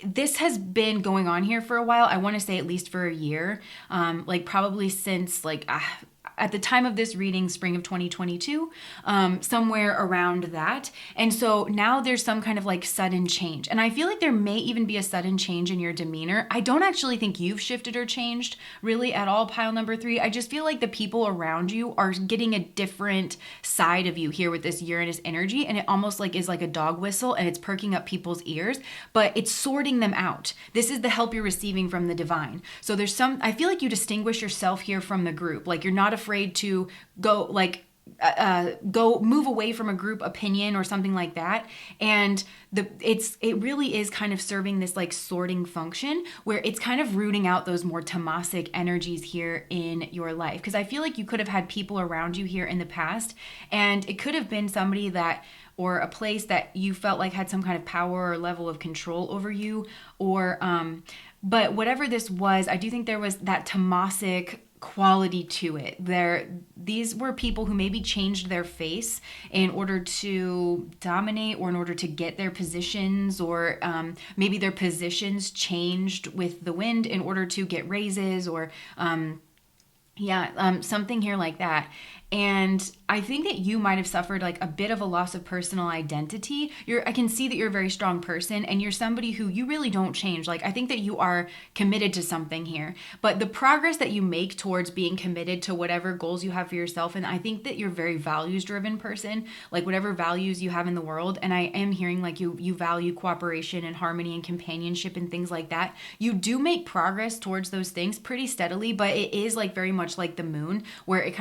this has been going on here for a while. I want to say at least for a year, like probably since like at the time of this reading, spring of 2022, somewhere around that. And so now there's some kind of like sudden change. And I feel like there may even be a sudden change in your demeanor. I don't actually think you've shifted or changed really at all, pile number 3. I just feel like the people around you are getting a different side of you here with this Uranus energy. And it almost like is like a dog whistle, and it's perking up people's ears, but it's sorting them out. This is the help you're receiving from the divine. So there's I feel like you distinguish yourself here from the group. Like you're not afraid to go like go move away from a group opinion or something like that, and it really is kind of serving this like sorting function where it's kind of rooting out those more tamasic energies here in your life. Because I feel like you could have had people around you here in the past, and it could have been somebody that or a place that you felt like had some kind of power or level of control over you, or but whatever this was, I do think there was that tamasic quality to it. These were people who maybe changed their face in order to dominate or in order to get their positions, or maybe their positions changed with the wind in order to get raises, or something here like that. And I think that you might have suffered like a bit of a loss of personal identity. I can see that you're a very strong person, and you're somebody who you really don't change. Like, I think that you are committed to something here, but the progress that you make towards being committed to whatever goals you have for yourself. And I think that you're a very values driven person, like whatever values you have in the world. And I am hearing like you value cooperation and harmony and companionship and things like that. You do make progress towards those things pretty steadily, but it is like very much like the moon, where it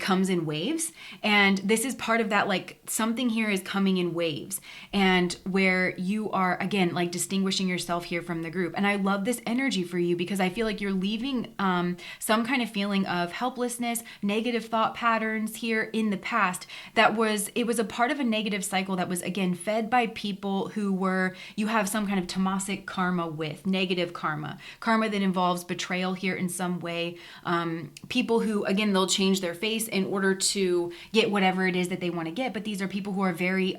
comes in waves. And this is part of that, like something here is coming in waves, and where you are again like distinguishing yourself here from the group. And I love this energy for you, because I feel like you're leaving some kind of feeling of helplessness, negative thought patterns here in the past. It was a part of a negative cycle that was again fed by people who you have some kind of tamasic karma with, negative karma that involves betrayal here in some way. People who again, they'll change their face in order to get whatever it is that they want to get. But these are people who are very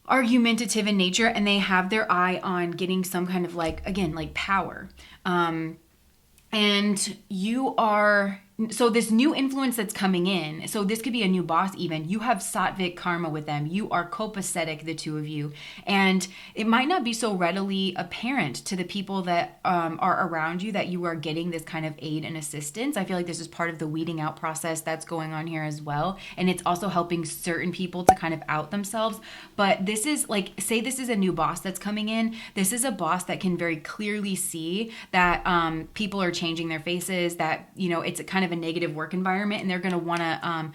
argumentative in nature, and they have their eye on getting some kind of like, again, like power. And you are, so this new influence that's coming in, so this could be a new boss even, you have sattvic karma with them. You are copacetic, the two of you. And it might not be so readily apparent to the people that are around you that you are getting this kind of aid and assistance. I feel like this is part of the weeding out process that's going on here as well. And it's also helping certain people to kind of out themselves. But this is like, say this is a new boss that's coming in. This is a boss that can very clearly see that people are changing their faces, that, you know, it's a kind of a negative work environment, and they're going to want to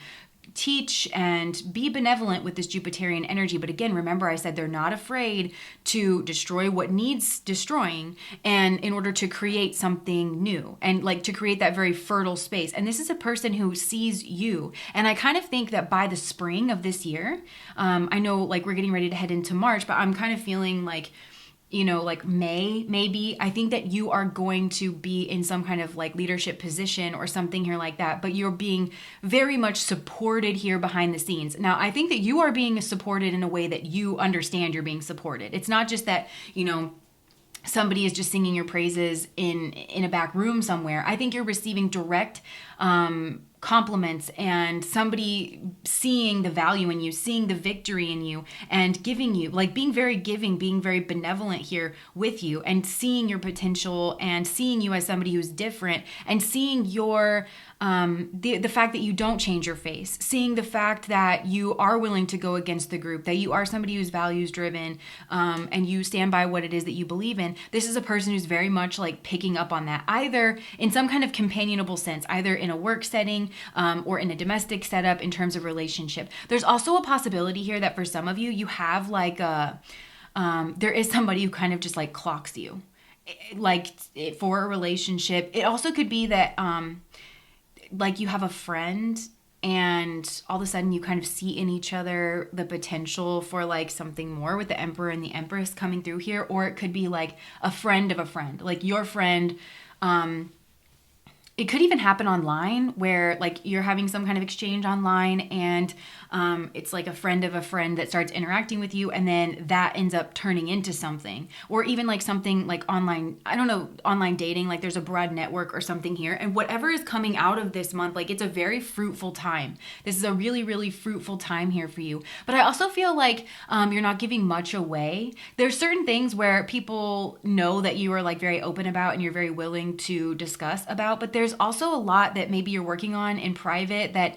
teach and be benevolent with this Jupiterian energy. But again, remember I said they're not afraid to destroy what needs destroying, and in order to create something new, and like to create that very fertile space. And this is a person who sees you. And I kind of think that by the spring of this year, I know like we're getting ready to head into March, but I'm kind of feeling like, you know, like May, maybe, I think that you are going to be in some kind of like leadership position or something here like that, but you're being very much supported here behind the scenes. Now, I think that you are being supported in a way that you understand you're being supported. It's not just that, you know, somebody is just singing your praises in a back room somewhere. I think you're receiving direct compliments, and somebody seeing the value in you, seeing the victory in you, and giving you, like being very giving, being very benevolent here with you, and seeing your potential, and seeing you as somebody who's different, and seeing your the fact that you don't change your face, seeing the fact that you are willing to go against the group, that you are somebody who's values driven, and you stand by what it is that you believe in. This is a person who's very much like picking up on that, either in some kind of companionable sense, either in a work setting or in a domestic setup in terms of relationship. There's also a possibility here that for some of you, you have like there is somebody who kind of just like clocks you, like for a relationship. It also could be that like you have a friend and all of a sudden you kind of see in each other the potential for like something more, with the Emperor and the Empress coming through here. Or it could be like a friend of a friend, like your friend. It could even happen online, where like you're having some kind of exchange online, and it's like a friend of a friend that starts interacting with you, and then that ends up turning into something. Or even like something like online, I don't know, online dating, like there's a broad network or something here. And whatever is coming out of this month, like it's a very fruitful time. This is a really, really fruitful time here for you. But I also feel like you're not giving much away. There's certain things where people know that you are like very open about and you're very willing to discuss about, but there's also a lot that maybe you're working on in private that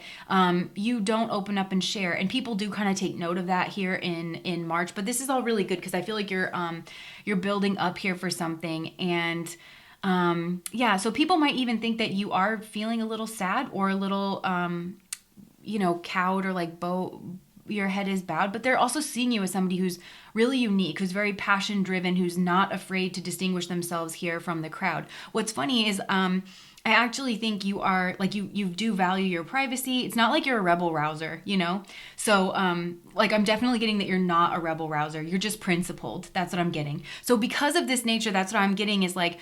you don't open up and share. And people do kind of take note of that here in March. But this is all really good because I feel like you're building up here for something. And yeah, so people might even think that you are feeling a little sad or a little cowed, or like your head is bowed, but they're also seeing you as somebody who's really unique, who's very passion driven, who's not afraid to distinguish themselves here from the crowd. What's funny is I actually think you are like, you do value your privacy. It's not like you're a rebel rouser, you know? So like I'm definitely getting that you're not a rebel rouser. You're just principled. That's what I'm getting. So because of this nature, that's what I'm getting is like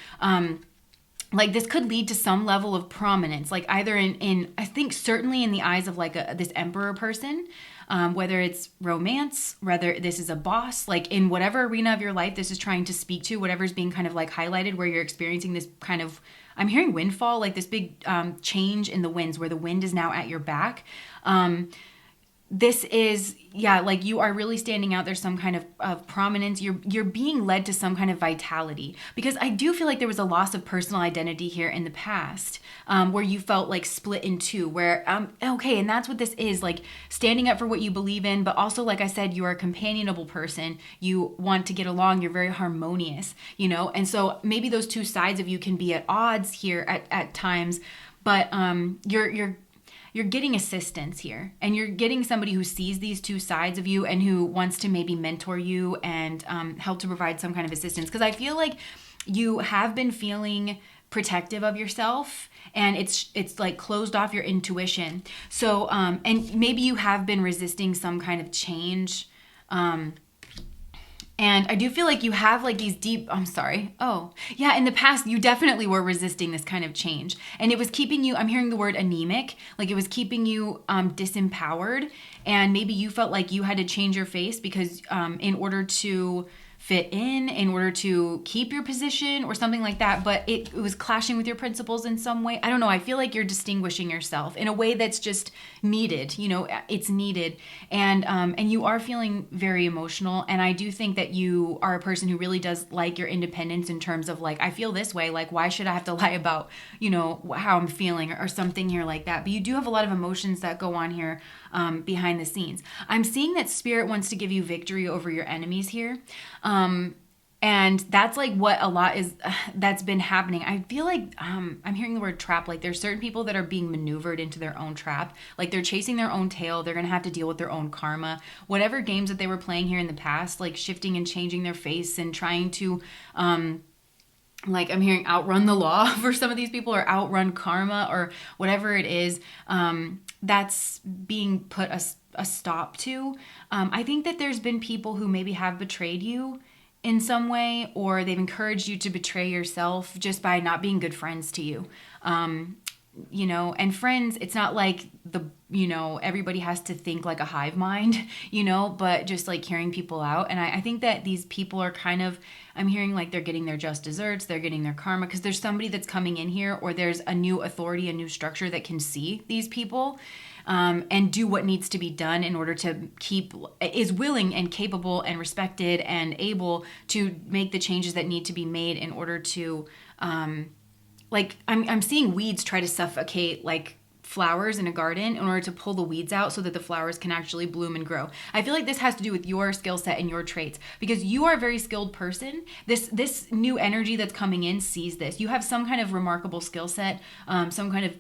this could lead to some level of prominence, like either in I think certainly in the eyes of like this Emperor person, whether it's romance, whether this is a boss, like in whatever arena of your life this is trying to speak to, whatever's being kind of like highlighted, where you're experiencing this kind of, I'm hearing windfall, like this big change in the winds, where the wind is now at your back. This is, yeah, like you are really standing out. There's some kind of prominence. You're being led to some kind of vitality, because I do feel like there was a loss of personal identity here in the past, where you felt like split in two, where, okay, and that's what this is, like standing up for what you believe in, but also, like I said, you are a companionable person. You want to get along. You're very harmonious, you know? And so maybe those two sides of you can be at odds here at times, but you're getting assistance here, and you're getting somebody who sees these two sides of you and who wants to maybe mentor you and help to provide some kind of assistance. Because I feel like you have been feeling protective of yourself, and it's like closed off your intuition. So and maybe you have been resisting some kind of change And I do feel like you have like these deep, I'm sorry. Oh, yeah, in the past, you definitely were resisting this kind of change. And it was keeping you, I'm hearing the word anemic, like it was keeping you disempowered. And maybe you felt like you had to change your face because in order to fit in order to keep your position or something like that, but it was clashing with your principles in some way. I don't know. I feel like you're distinguishing yourself in a way that's just needed. You know, it's needed, and you are feeling very emotional. And I do think that you are a person who really does like your independence in terms of like, I feel this way. Like, why should I have to lie about, you know, how I'm feeling or something here like that? But you do have a lot of emotions that go on here behind the scenes. I'm seeing that spirit wants to give you victory over your enemies here. And that's like what a lot is that's been happening. I feel like I'm hearing the word trap. Like there's certain people that are being maneuvered into their own trap. Like they're chasing their own tail. They're going to have to deal with their own karma. Whatever games that they were playing here in the past, like shifting and changing their face and trying to like I'm hearing outrun the law for some of these people or outrun karma or whatever it is, that's being put a stop to. I think that there's been people who maybe have betrayed you in some way, or they've encouraged you to betray yourself just by not being good friends to you. You know, and friends, it's not like everybody has to think like a hive mind, but just like hearing people out. And I think that these people are kind of, I'm hearing like they're getting their just desserts, they're getting their karma, because there's somebody that's coming in here, or there's a new authority, a new structure that can see these people and do what needs to be done in order to is willing and capable and respected and able to make the changes that need to be made in order to, like I'm seeing weeds try to suffocate like flowers in a garden in order to pull the weeds out so that the flowers can actually bloom and grow. I feel like this has to do with your skill set and your traits, because you are a very skilled person. This new energy that's coming in sees this. You have some kind of remarkable skill set, some kind of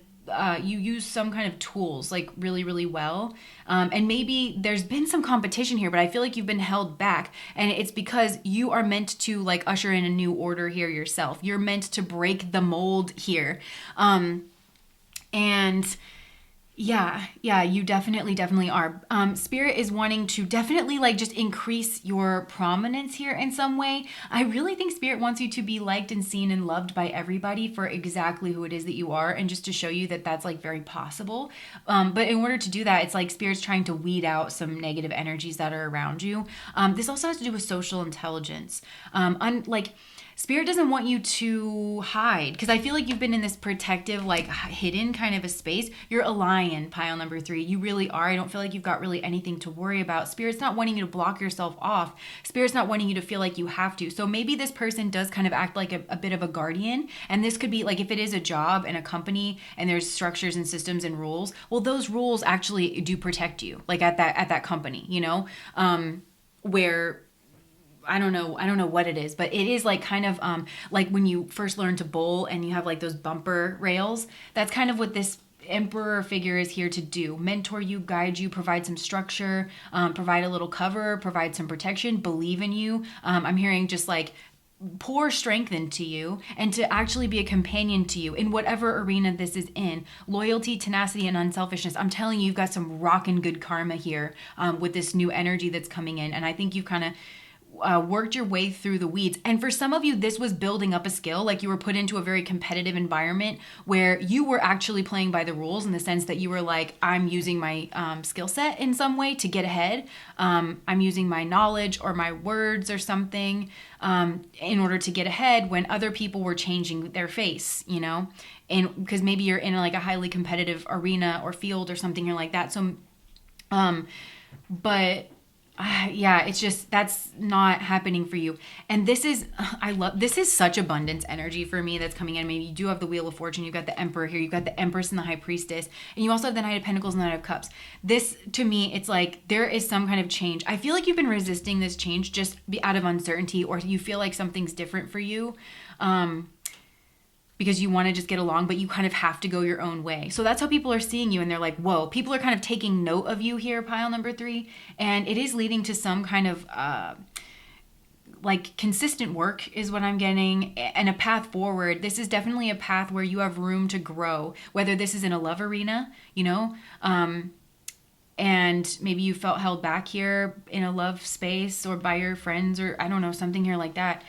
you use some kind of tools like really, really well. And maybe there's been some competition here, but I feel like you've been held back. And it's because you are meant to like usher in a new order here yourself. You're meant to break the mold here. And yeah, you definitely are. Spirit is wanting to definitely like just increase your prominence here in some way. I really think Spirit wants you to be liked and seen and loved by everybody for exactly who it is that you are, and just to show you that that's like very possible. But in order to do that, it's like Spirit's trying to weed out some negative energies that are around you. This also has to do with social intelligence. Spirit doesn't want you to hide, because I feel like you've been in this protective, like hidden kind of a space. You're a lion, pile number 3. You really are. I don't feel like you've got really anything to worry about. Spirit's not wanting you to block yourself off. Spirit's not wanting you to feel like you have to. So maybe this person does kind of act like a bit of a guardian. And this could be like if it is a job and a company and there's structures and systems and rules, well, those rules actually do protect you, like at that company, where I don't know what it is, but it is like kind of like when you first learn to bowl and you have like those bumper rails. That's kind of what this emperor figure is here to do: mentor you, guide you, provide some structure, provide a little cover, provide some protection, believe in you. I'm hearing just like pour strength into you and to actually be a companion to you in whatever arena this is in. Loyalty, tenacity, and unselfishness. I'm telling you, you've got some rockin' good karma here with this new energy that's coming in. And I think you've kind of worked your way through the weeds. And for some of you, this was building up a skill. Like you were put into a very competitive environment where you were actually playing by the rules, in the sense that you were like, I'm using my skill set in some way to get ahead. I'm using my knowledge or my words or something in order to get ahead, when other people were changing their face, and because maybe you're in like a highly competitive arena or field or something like that. So, but yeah, it's just, that's not happening for you. And this is such abundance energy for me that's coming in. Maybe you do have the Wheel of Fortune, you've got the Emperor here, you've got the Empress and the High Priestess, and you also have the Knight of Pentacles and the Knight of Cups. This, to me, it's like there is some kind of change. I feel like you've been resisting this change just out of uncertainty, or you feel like something's different for you. Because you want to just get along, but you kind of have to go your own way. So that's how people are seeing you, and they're like, whoa, people are kind of taking note of you here, pile number 3, and it is leading to some kind of like consistent work is what I'm getting, and a path forward. This is definitely a path where you have room to grow, whether this is in a love arena, and maybe you felt held back here in a love space or by your friends, or I don't know, something here like that.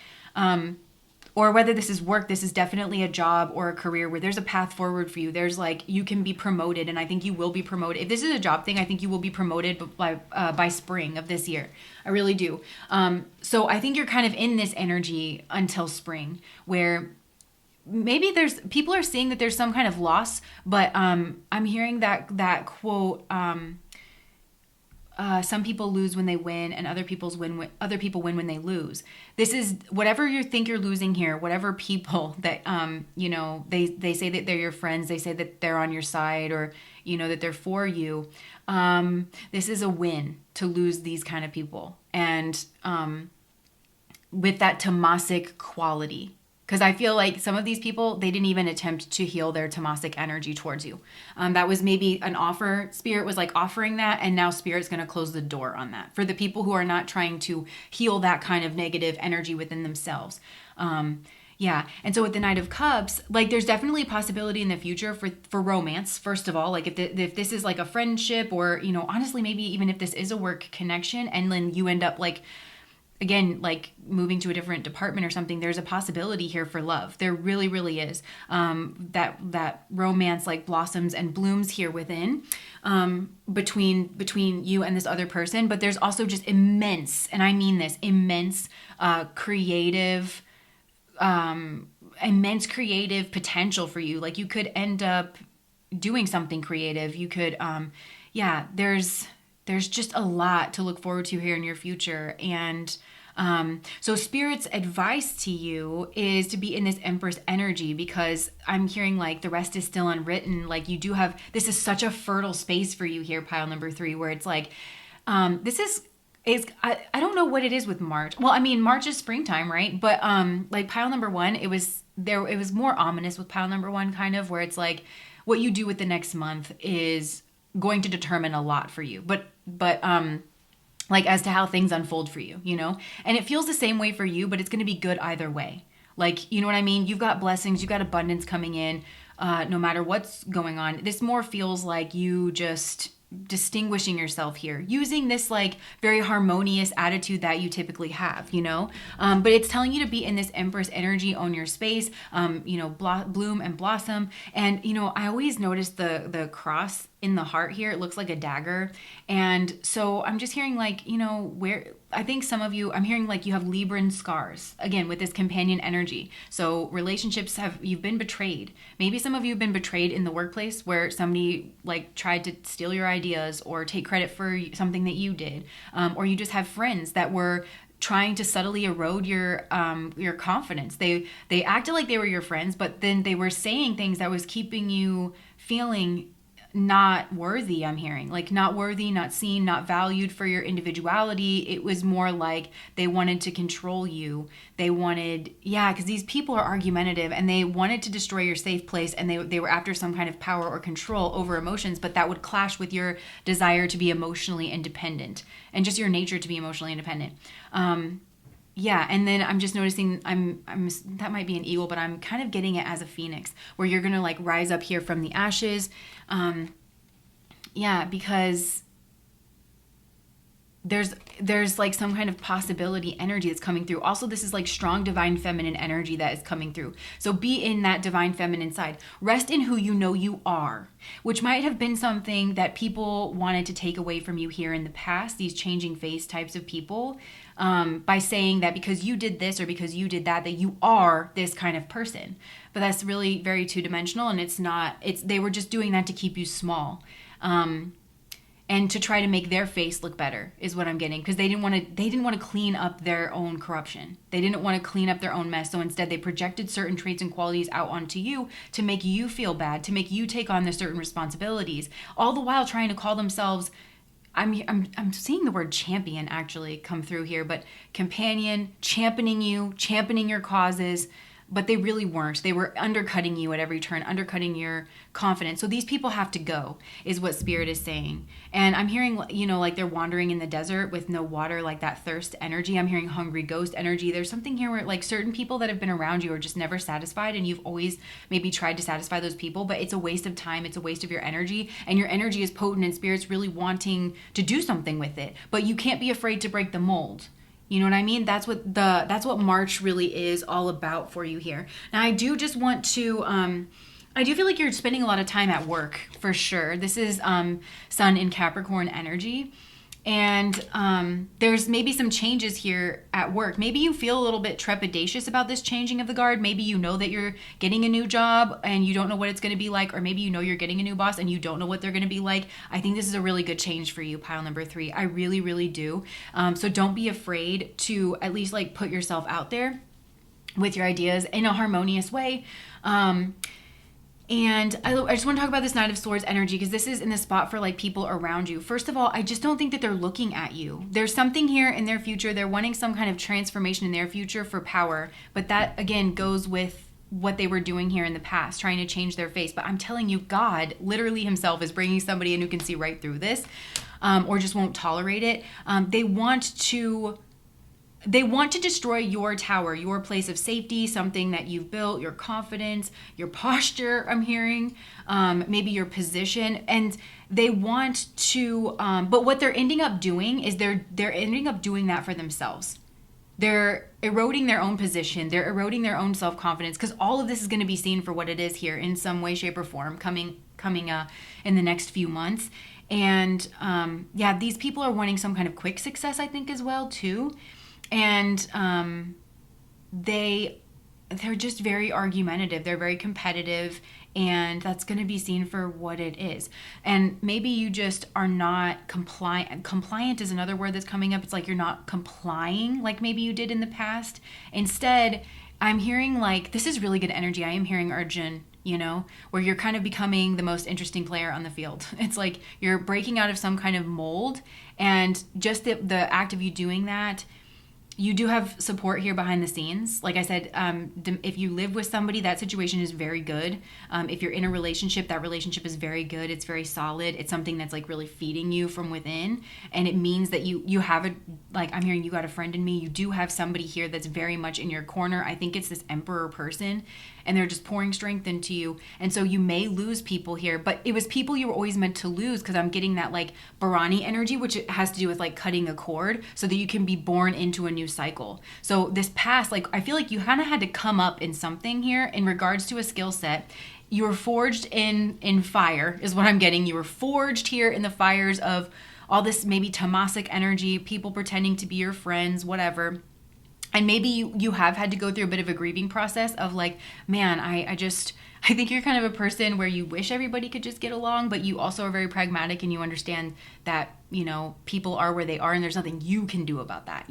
Or whether this is work, this is definitely a job or a career where there's a path forward for you. There's like, you can be promoted, and I think you will be promoted. If this is a job thing, I think you will be promoted by spring of this year. I really do. So I think you're kind of in this energy until spring, where maybe there's people are seeing that there's some kind of loss, but I'm hearing that quote. Some people lose when they win, and other people win when they lose. This is whatever you think you're losing here. Whatever people that they say that they're your friends, they say that they're on your side, or that they're for you. This is a win to lose these kind of people, and with that tamasic quality. Because I feel like some of these people, they didn't even attempt to heal their tamasic energy towards you. That was maybe an offer. Spirit was like offering that, and now Spirit's going to close the door on that for the people who are not trying to heal that kind of negative energy within themselves. Yeah. And so with the Knight of Cups, like there's definitely a possibility in the future for romance, first of all. Like if this is like a friendship, or, honestly, maybe even if this is a work connection, and then you end up like, again, like moving to a different department or something, there's a possibility here for love. There really, really is. That romance like blossoms and blooms here within, between you and this other person. But there's also just immense, and I mean this, immense creative potential for you. Like you could end up doing something creative. You could, there's just a lot to look forward to here in your future. And so Spirit's advice to you is to be in this Empress energy, because I'm hearing like the rest is still unwritten. Like you do have, this is such a fertile space for you here, pile number 3, where it's like, this is I don't know what it is with March. Well, I mean, March is springtime, right? But like pile number 1, it was more ominous with pile number 1, kind of, where it's like what you do with the next month is going to determine a lot for you. But like as to how things unfold for you, and it feels the same way for you, but it's going to be good either way. Like, you know what I mean? You've got blessings, you've got abundance coming in, no matter what's going on. This more feels like you just distinguishing yourself here, using this like very harmonious attitude that you typically have, but it's telling you to be in this Empress energy, own your space, bloom and blossom. And I always notice the cross in the heart here. It looks like a dagger. And so I'm just hearing like, where I think some of you, I'm hearing like you have Libran scars, again, with this companion energy. So relationships you've been betrayed. Maybe some of you have been betrayed in the workplace, where somebody like tried to steal your ideas or take credit for something that you did. Or you just have friends that were trying to subtly erode your confidence. They acted like they were your friends, but then they were saying things that was keeping you feeling not worthy. I'm hearing like not worthy, not seen, not valued for your individuality. It was more like they wanted to control you. They wanted, because these people are argumentative, and they wanted to destroy your safe place, and they were after some kind of power or control over emotions, but that would clash with your desire to be emotionally independent and just your nature to be emotionally independent. And then I'm just noticing I'm that might be an eagle, but I'm kind of getting it as a phoenix, where you're gonna like rise up here from the ashes. Because there's like some kind of possibility energy that's coming through. Also, this is like strong divine feminine energy that is coming through. So be in that divine feminine side. Rest in who you are, which might have been something that people wanted to take away from you here in the past, these changing face types of people, by saying that because you did this or because you did that you are this kind of person. But that's really very two-dimensional, and it's not. They were just doing that to keep you small. And to try to make their face look better is what I'm getting, because they didn't want to clean up their own corruption. They didn't want to clean up their own mess. So instead they projected certain traits and qualities out onto you to make you feel bad, to make you take on the certain responsibilities, all the while trying to call themselves, I'm seeing the word champion actually come through here, but companion, championing you, championing your causes, but they really weren't. They were undercutting you at every turn, undercutting your confidence. So these people have to go, is what Spirit is saying. And I'm hearing, like they're wandering in the desert with no water, like that thirst energy. I'm hearing hungry ghost energy. There's something here where like certain people that have been around you are just never satisfied, and you've always maybe tried to satisfy those people, but it's a waste of time. It's a waste of your energy, and your energy is potent, and Spirit's really wanting to do something with it. But you can't be afraid to break the mold. You know what I mean? That's what March really is all about for you here. Now, I do just want to, I do feel like you're spending a lot of time at work for sure. This is Sun in Capricorn energy. And there's maybe some changes here at work. Maybe you feel a little bit trepidatious about this changing of the guard. Maybe you know that you're getting a new job and you don't know what it's going to be like. Or maybe you know you're getting a new boss and you don't know what they're going to be like. I think this is a really good change for you, pile number 3. I really, really do. So don't be afraid to at least like put yourself out there with your ideas in a harmonious way. And I just want to talk about this Knight of Swords energy, because this is in the spot for like people around you. First of all, I just don't think that they're looking at you. There's something here in their future. They're wanting some kind of transformation in their future for power. But that, again, goes with what they were doing here in the past, trying to change their face. But I'm telling you, God literally himself is bringing somebody in who can see right through this, or just won't tolerate it. They want to destroy your tower, your place of safety, something that you've built, your confidence, your posture, I'm hearing, maybe your position. And they want to, but what they're ending up doing is they're ending up doing that for themselves. They're eroding their own position. They're eroding their own self-confidence, because all of this is going to be seen for what it is here in some way, shape, or form coming in the next few months. And these people are wanting some kind of quick success, I think, as well, too. And they're just very argumentative. They're very competitive, and that's going to be seen for what it is. And maybe you just are not compliant. Compliant is another word that's coming up. It's like you're not complying like maybe you did in the past. Instead, I'm hearing like, this is really good energy. I am hearing Arjun, where you're kind of becoming the most interesting player on the field. It's like you're breaking out of some kind of mold, and just the act of you doing that, you do have support here behind the scenes. Like I said, if you live with somebody, that situation is very good. If you're in a relationship, that relationship is very good. It's very solid. It's something that's like really feeding you from within. And it means that you have I'm hearing you got a friend in me. You do have somebody here that's very much in your corner. I think it's this Emperor person, and they're just pouring strength into you. And so you may lose people here, but it was people you were always meant to lose, because I'm getting that like Bharani energy, which it has to do with like cutting a cord so that you can be born into a new cycle. So this past, like, I feel like you kind of had to come up in something here in regards to a skill set. You were forged in fire is what I'm getting. You were forged here in the fires of all this maybe tamasic energy, people pretending to be your friends, whatever. And maybe you have had to go through a bit of a grieving process of like, man, I think you're kind of a person where you wish everybody could just get along, but you also are very pragmatic, and you understand that, people are where they are, and there's nothing you can do about that,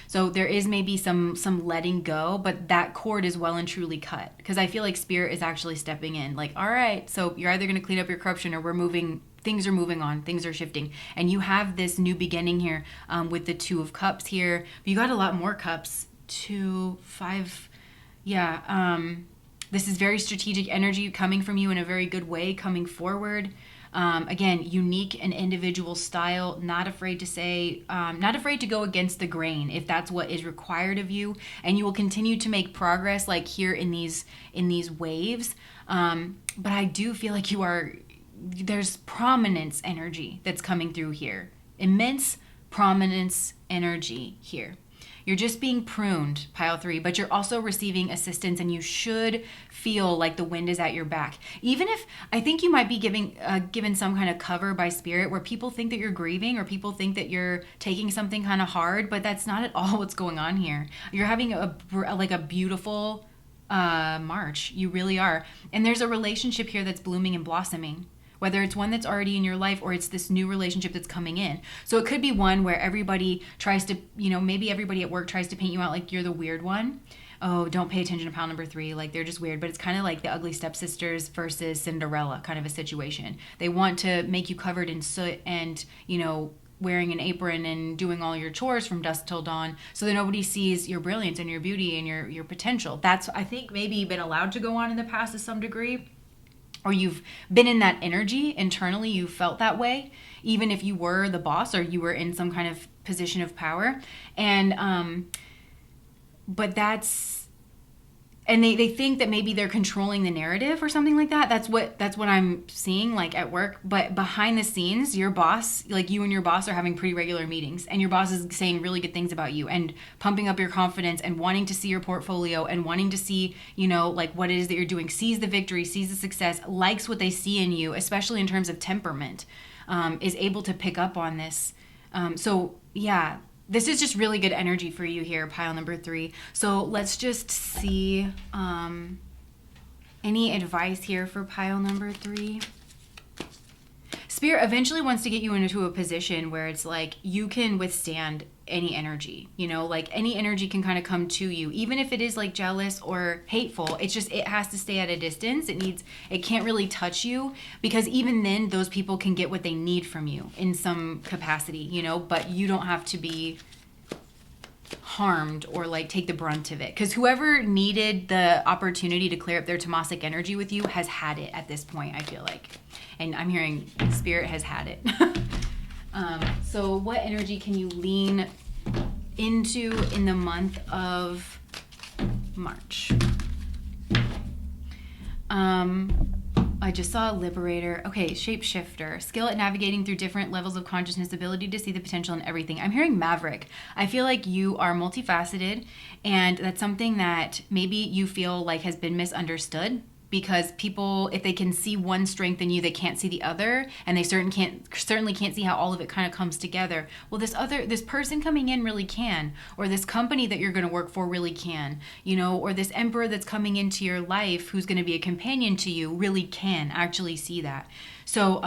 So there is maybe some letting go, but that cord is well and truly cut, because I feel like Spirit is actually stepping in like, all right, so you're either going to clean up your corruption, or things are moving on, things are shifting. And you have this new beginning here with the 2 of Cups here. But you got a lot more cups. 2, 5. Yeah. This is very strategic energy coming from you in a very good way, coming forward. Again, unique and individual style, not afraid to go against the grain if that's what is required of you. And you will continue to make progress like here in these waves. But I do feel like there's prominence energy that's coming through here. Immense prominence energy here. You're just being pruned, pile 3, but you're also receiving assistance, and you should feel like the wind is at your back. Even if, I think you might be given some kind of cover by Spirit where people think that you're grieving, or people think that you're taking something kind of hard, but that's not at all what's going on here. You're having a beautiful March. You really are. And there's a relationship here that's blooming and blossoming, whether it's one that's already in your life or it's this new relationship that's coming in. So it could be one where everybody tries to, maybe everybody at work tries to paint you out like you're the weird one. Oh, don't pay attention to pile number 3. Like, they're just weird. But it's kind of like the ugly stepsisters versus Cinderella kind of a situation. They want to make you covered in soot and, wearing an apron and doing all your chores from dusk till dawn so that nobody sees your brilliance and your beauty and your potential. That's, I think, maybe been allowed to go on in the past to some degree, or you've been in that energy internally, you felt that way, even if you were the boss or you were in some kind of position of power. And but and they think that maybe they're controlling the narrative or something like that. That's what I'm seeing, like, at work. But behind the scenes, your boss, like, you and your boss are having pretty regular meetings, and your boss is saying really good things about you and pumping up your confidence and wanting to see your portfolio and wanting to see, like, what it is that you're doing, sees the victory, sees the success, likes what they see in you, especially in terms of temperament, is able to pick up on this. So yeah, this is just really good energy for you here, pile number 3. So let's just see any advice here for pile number 3. Spirit eventually wants to get you into a position where it's like you can withstand any energy, like any energy can kind of come to you, even if it is like jealous or hateful. It's just, it has to stay at a distance. It can't really touch you, because even then those people can get what they need from you in some capacity, but you don't have to be harmed or like take the brunt of it, because whoever needed the opportunity to clear up their tamasic energy with you has had it at this point, I feel like. And I'm hearing Spirit has had it. So what energy can you lean into in the month of March? I just saw a liberator. Okay, shapeshifter. Skill at navigating through different levels of consciousness, ability to see the potential in everything. I'm hearing maverick. I feel like you are multifaceted, and that's something that maybe you feel like has been misunderstood, because people, if they can see one strength in you, they can't see the other, and they certainly can't see how all of it kind of comes together. Well, this person coming in really can, or this company that you're going to work for really can, or this emperor that's coming into your life who's going to be a companion to you really can actually see that. So,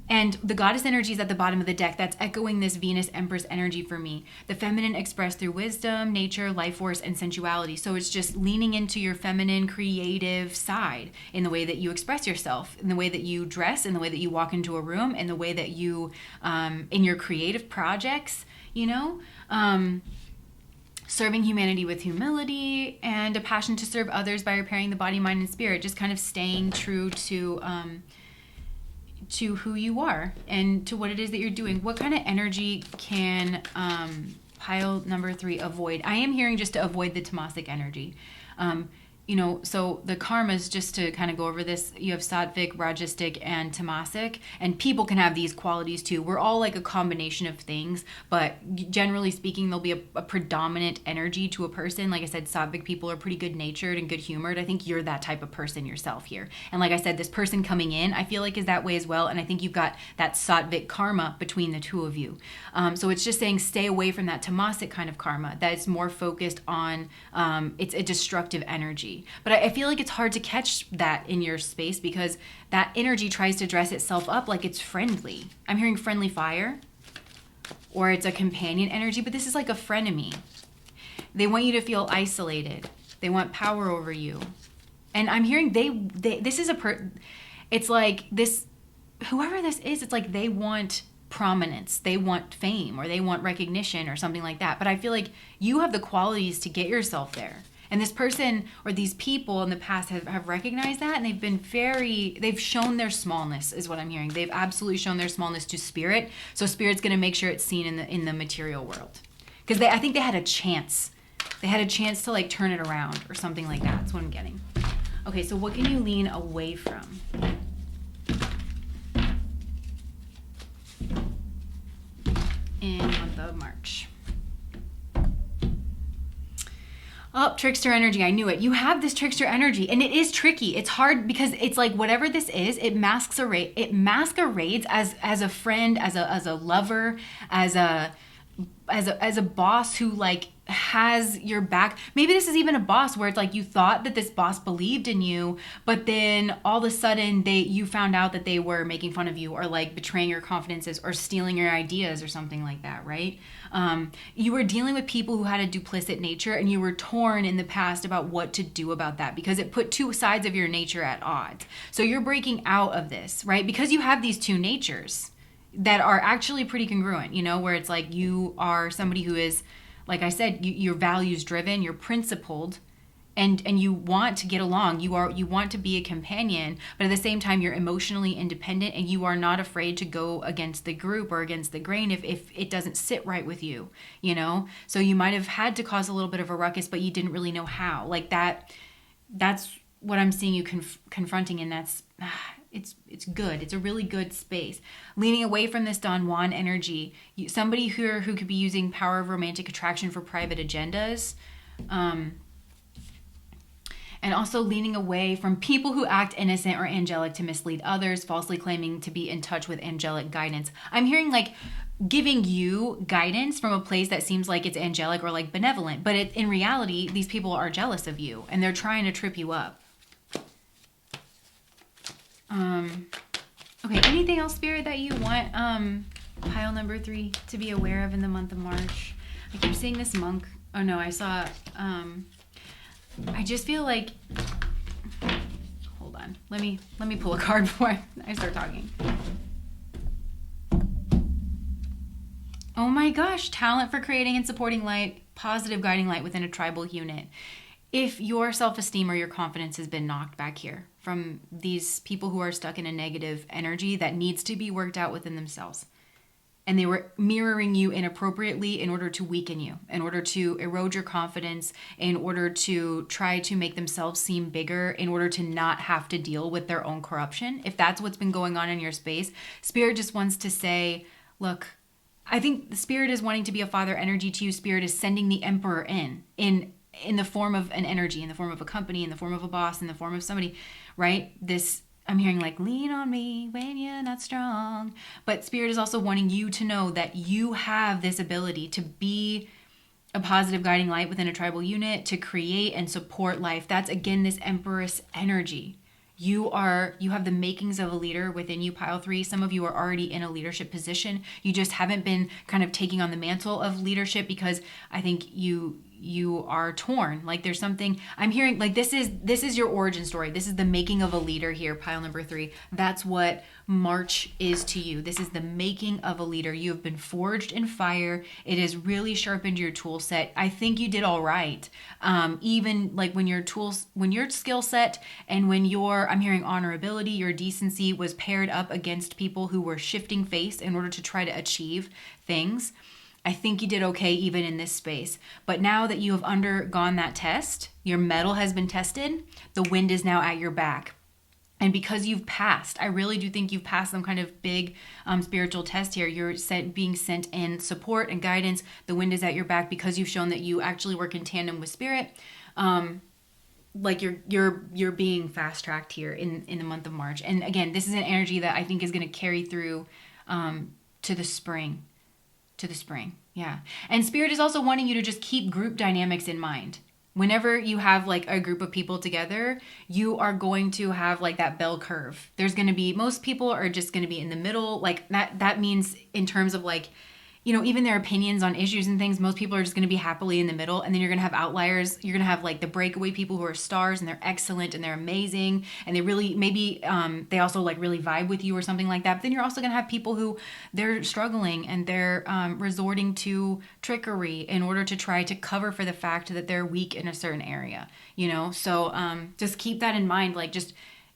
and the goddess energy is at the bottom of the deck. That's echoing this Venus Empress energy for me. The feminine expressed through wisdom, nature, life force, and sensuality. So it's just leaning into your feminine, creative side in the way that you express yourself, in the way that you dress, in the way that you walk into a room, in the way that you, in your creative projects, serving humanity with humility, and a passion to serve others by repairing the body, mind, and spirit. Just kind of staying true to who you are and to what it is that you're doing. What kind of energy can pile number 3 avoid? I am hearing just to avoid the tamasic energy. So the karmas, just to kind of go over this, you have sattvic, rajasic, and tamasic, and people can have these qualities too. We're all like a combination of things, but generally speaking, there'll be a predominant energy to a person. Like I said, sattvic people are pretty good natured and good humored. I think you're that type of person yourself here. And like I said, this person coming in, I feel like is that way as well. And I think you've got that sattvic karma between the two of you. So it's just saying stay away from that tamasic kind of karma that is more focused on, it's a destructive energy. But I feel like it's hard to catch that in your space, because that energy tries to dress itself up like it's friendly. I'm hearing friendly fire, or it's a companion energy, but this is like a frenemy. They want you to feel isolated. They want power over you. And I'm hearing this is it's like this, whoever this is, it's like they want prominence, they want fame, or they want recognition or something like that. But I feel like you have the qualities to get yourself there. And this person or these people in the past have recognized that, and they've shown their smallness, is what I'm hearing. They've absolutely shown their smallness to spirit. So spirit's going to make sure it's seen in the material world. Because I think they had a chance. They had a chance to like turn it around or something like that. That's what I'm getting. Okay, so what can you lean away from? In the month of March. Oh, trickster energy. I knew it. You have this trickster energy, and it is tricky. It's hard because it's like whatever this is, it masquerades as a friend, as a lover, as a boss who like has your back. Maybe this is even a boss where it's like you thought that this boss believed in you, but then all of a sudden you found out that they were making fun of you, or like betraying your confidences, or stealing your ideas, or something like that, right? You were dealing with people who had a duplicit nature, and you were torn in the past about what to do about that, because it put two sides of your nature at odds. So you're breaking out of this, right? Because you have these two natures. that are actually pretty congruent, where it's like you are somebody who is, like I said, you're values driven, you're principled, and you want to get along. You want to be a companion, but at the same time you're emotionally independent, and you are not afraid to go against the group or against the grain if it doesn't sit right with you, So you might have had to cause a little bit of a ruckus, but you didn't really know how. Like that's what I'm seeing you confronting, and that's it's good. It's a really good space. Leaning away from this Don Juan energy, somebody who could be using power of romantic attraction for private agendas. And also leaning away from people who act innocent or angelic to mislead others, falsely claiming to be in touch with angelic guidance. I'm hearing like giving you guidance from a place that seems like it's angelic or like benevolent, but in reality, these people are jealous of you and they're trying to trip you up. Okay, anything else, Spirit, that you want pile number 3 to be aware of in the month of March? I keep seeing this monk. Oh no, I saw I just feel like, hold on, let me pull a card before I start talking. Oh my gosh, talent for creating and supporting light, positive guiding light within a tribal unit. If your self-esteem or your confidence has been knocked back here from these people who are stuck in a negative energy that needs to be worked out within themselves, and they were mirroring you inappropriately in order to weaken you, in order to erode your confidence, in order to try to make themselves seem bigger, in order to not have to deal with their own corruption. If that's what's been going on in your space, Spirit just wants to say, look, I think the Spirit is wanting to be a father energy to you. Spirit is sending the Emperor in the form of an energy, in the form of a company, in the form of a boss, in the form of somebody, right? I'm hearing like, lean on me when you're not strong. But Spirit is also wanting you to know that you have this ability to be a positive guiding light within a tribal unit, to create and support life. That's, again, this Empress energy. You have the makings of a leader within you, pile 3. Some of you are already in a leadership position. You just haven't been kind of taking on the mantle of leadership because I think you are torn. Like there's something I'm hearing, like this is your origin story. This is the making of a leader here, pile number 3. That's what March is to you. This is the making of a leader. You have been forged in fire. It has really sharpened your tool set. I think you did all right. Even like when your skill set and when I'm hearing honorability, your decency was paired up against people who were shifting face in order to try to achieve things. I think you did okay even in this space. But now that you have undergone that test, your mettle has been tested, the wind is now at your back. And because you've passed, I really do think you've passed some kind of big spiritual test here. You're being sent in support and guidance. The wind is at your back because you've shown that you actually work in tandem with Spirit. Like you're being fast-tracked here in the month of March. And again, this is an energy that I think is going to carry through to the spring. Yeah. And Spirit is also wanting you to just keep group dynamics in mind. Whenever you have like a group of people together, you are going to have like that bell curve. There's going to be, most people are just going to be in the middle. Like that means in terms of like, even their opinions on issues and things, most people are just going to be happily in the middle. And then you're going to have outliers. You're going to have like the breakaway people who are stars and they're excellent and they're amazing. And they really, maybe they also like really vibe with you or something like that. But then you're also going to have people who they're struggling and they're resorting to trickery in order to try to cover for the fact that they're weak in a certain area, So just keep that in mind, like just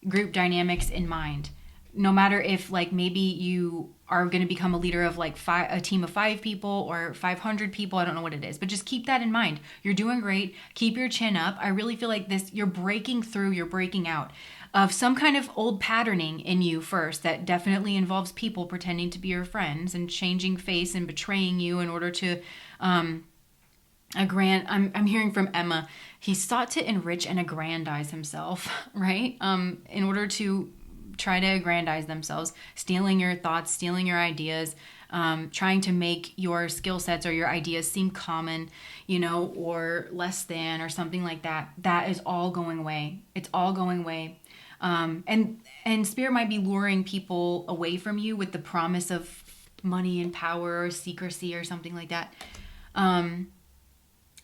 group dynamics in mind. No matter if like maybe you are going to become a leader of like a team of 5 people or 500 people, I don't know what it is, but just keep that in mind. You're doing great. Keep your chin up. I really feel like you're breaking through, you're breaking out of some kind of old patterning in you first that definitely involves people pretending to be your friends and changing face and betraying you in order to I'm hearing from Emma, he sought to enrich and aggrandize himself, right? In order to try to aggrandize themselves, stealing your thoughts, stealing your ideas, trying to make your skill sets or your ideas seem common, or less than or something like that. That is all going away. It's all going away. And Spirit might be luring people away from you with the promise of money and power or secrecy or something like that.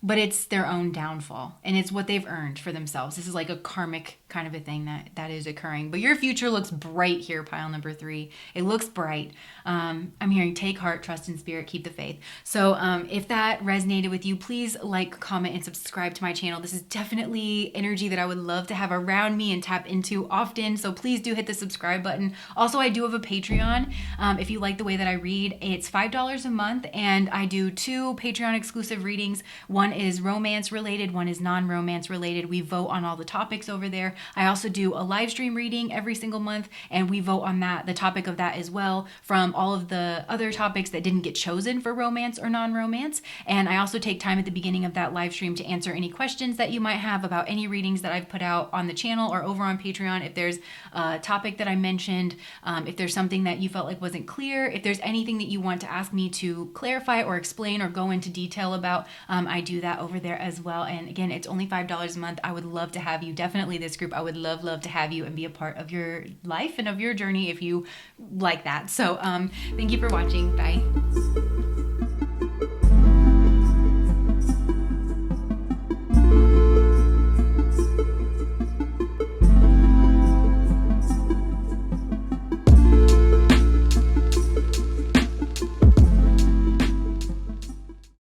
but it's their own downfall, and it's what they've earned for themselves. This is like a karmic kind of a thing that is occurring. But your future looks bright here, pile number 3. It looks bright. I'm hearing take heart, trust in spirit, keep the faith. So if that resonated with you, please like, comment, and subscribe to my channel. This is definitely energy that I would love to have around me and tap into often. So please do hit the subscribe button. Also, I do have a Patreon. If you like the way that I read, it's $5 a month, and I do 2 Patreon exclusive readings. One is romance related, one is non-romance related. We vote on all the topics over there. I also do a live stream reading every single month, and we vote on that, the topic of that as well, from all of the other topics that didn't get chosen for romance or non-romance. And I also take time at the beginning of that live stream to answer any questions that you might have about any readings that I've put out on the channel or over on Patreon. If there's a topic that I mentioned, if there's something that you felt like wasn't clear, if there's anything that you want to ask me to clarify or explain or go into detail about, I do that over there as well. And again, it's only $5 a month. I would love to have you. Definitely this group. I would love to have you and be a part of your life and of your journey if you like that. So thank you for watching. Bye.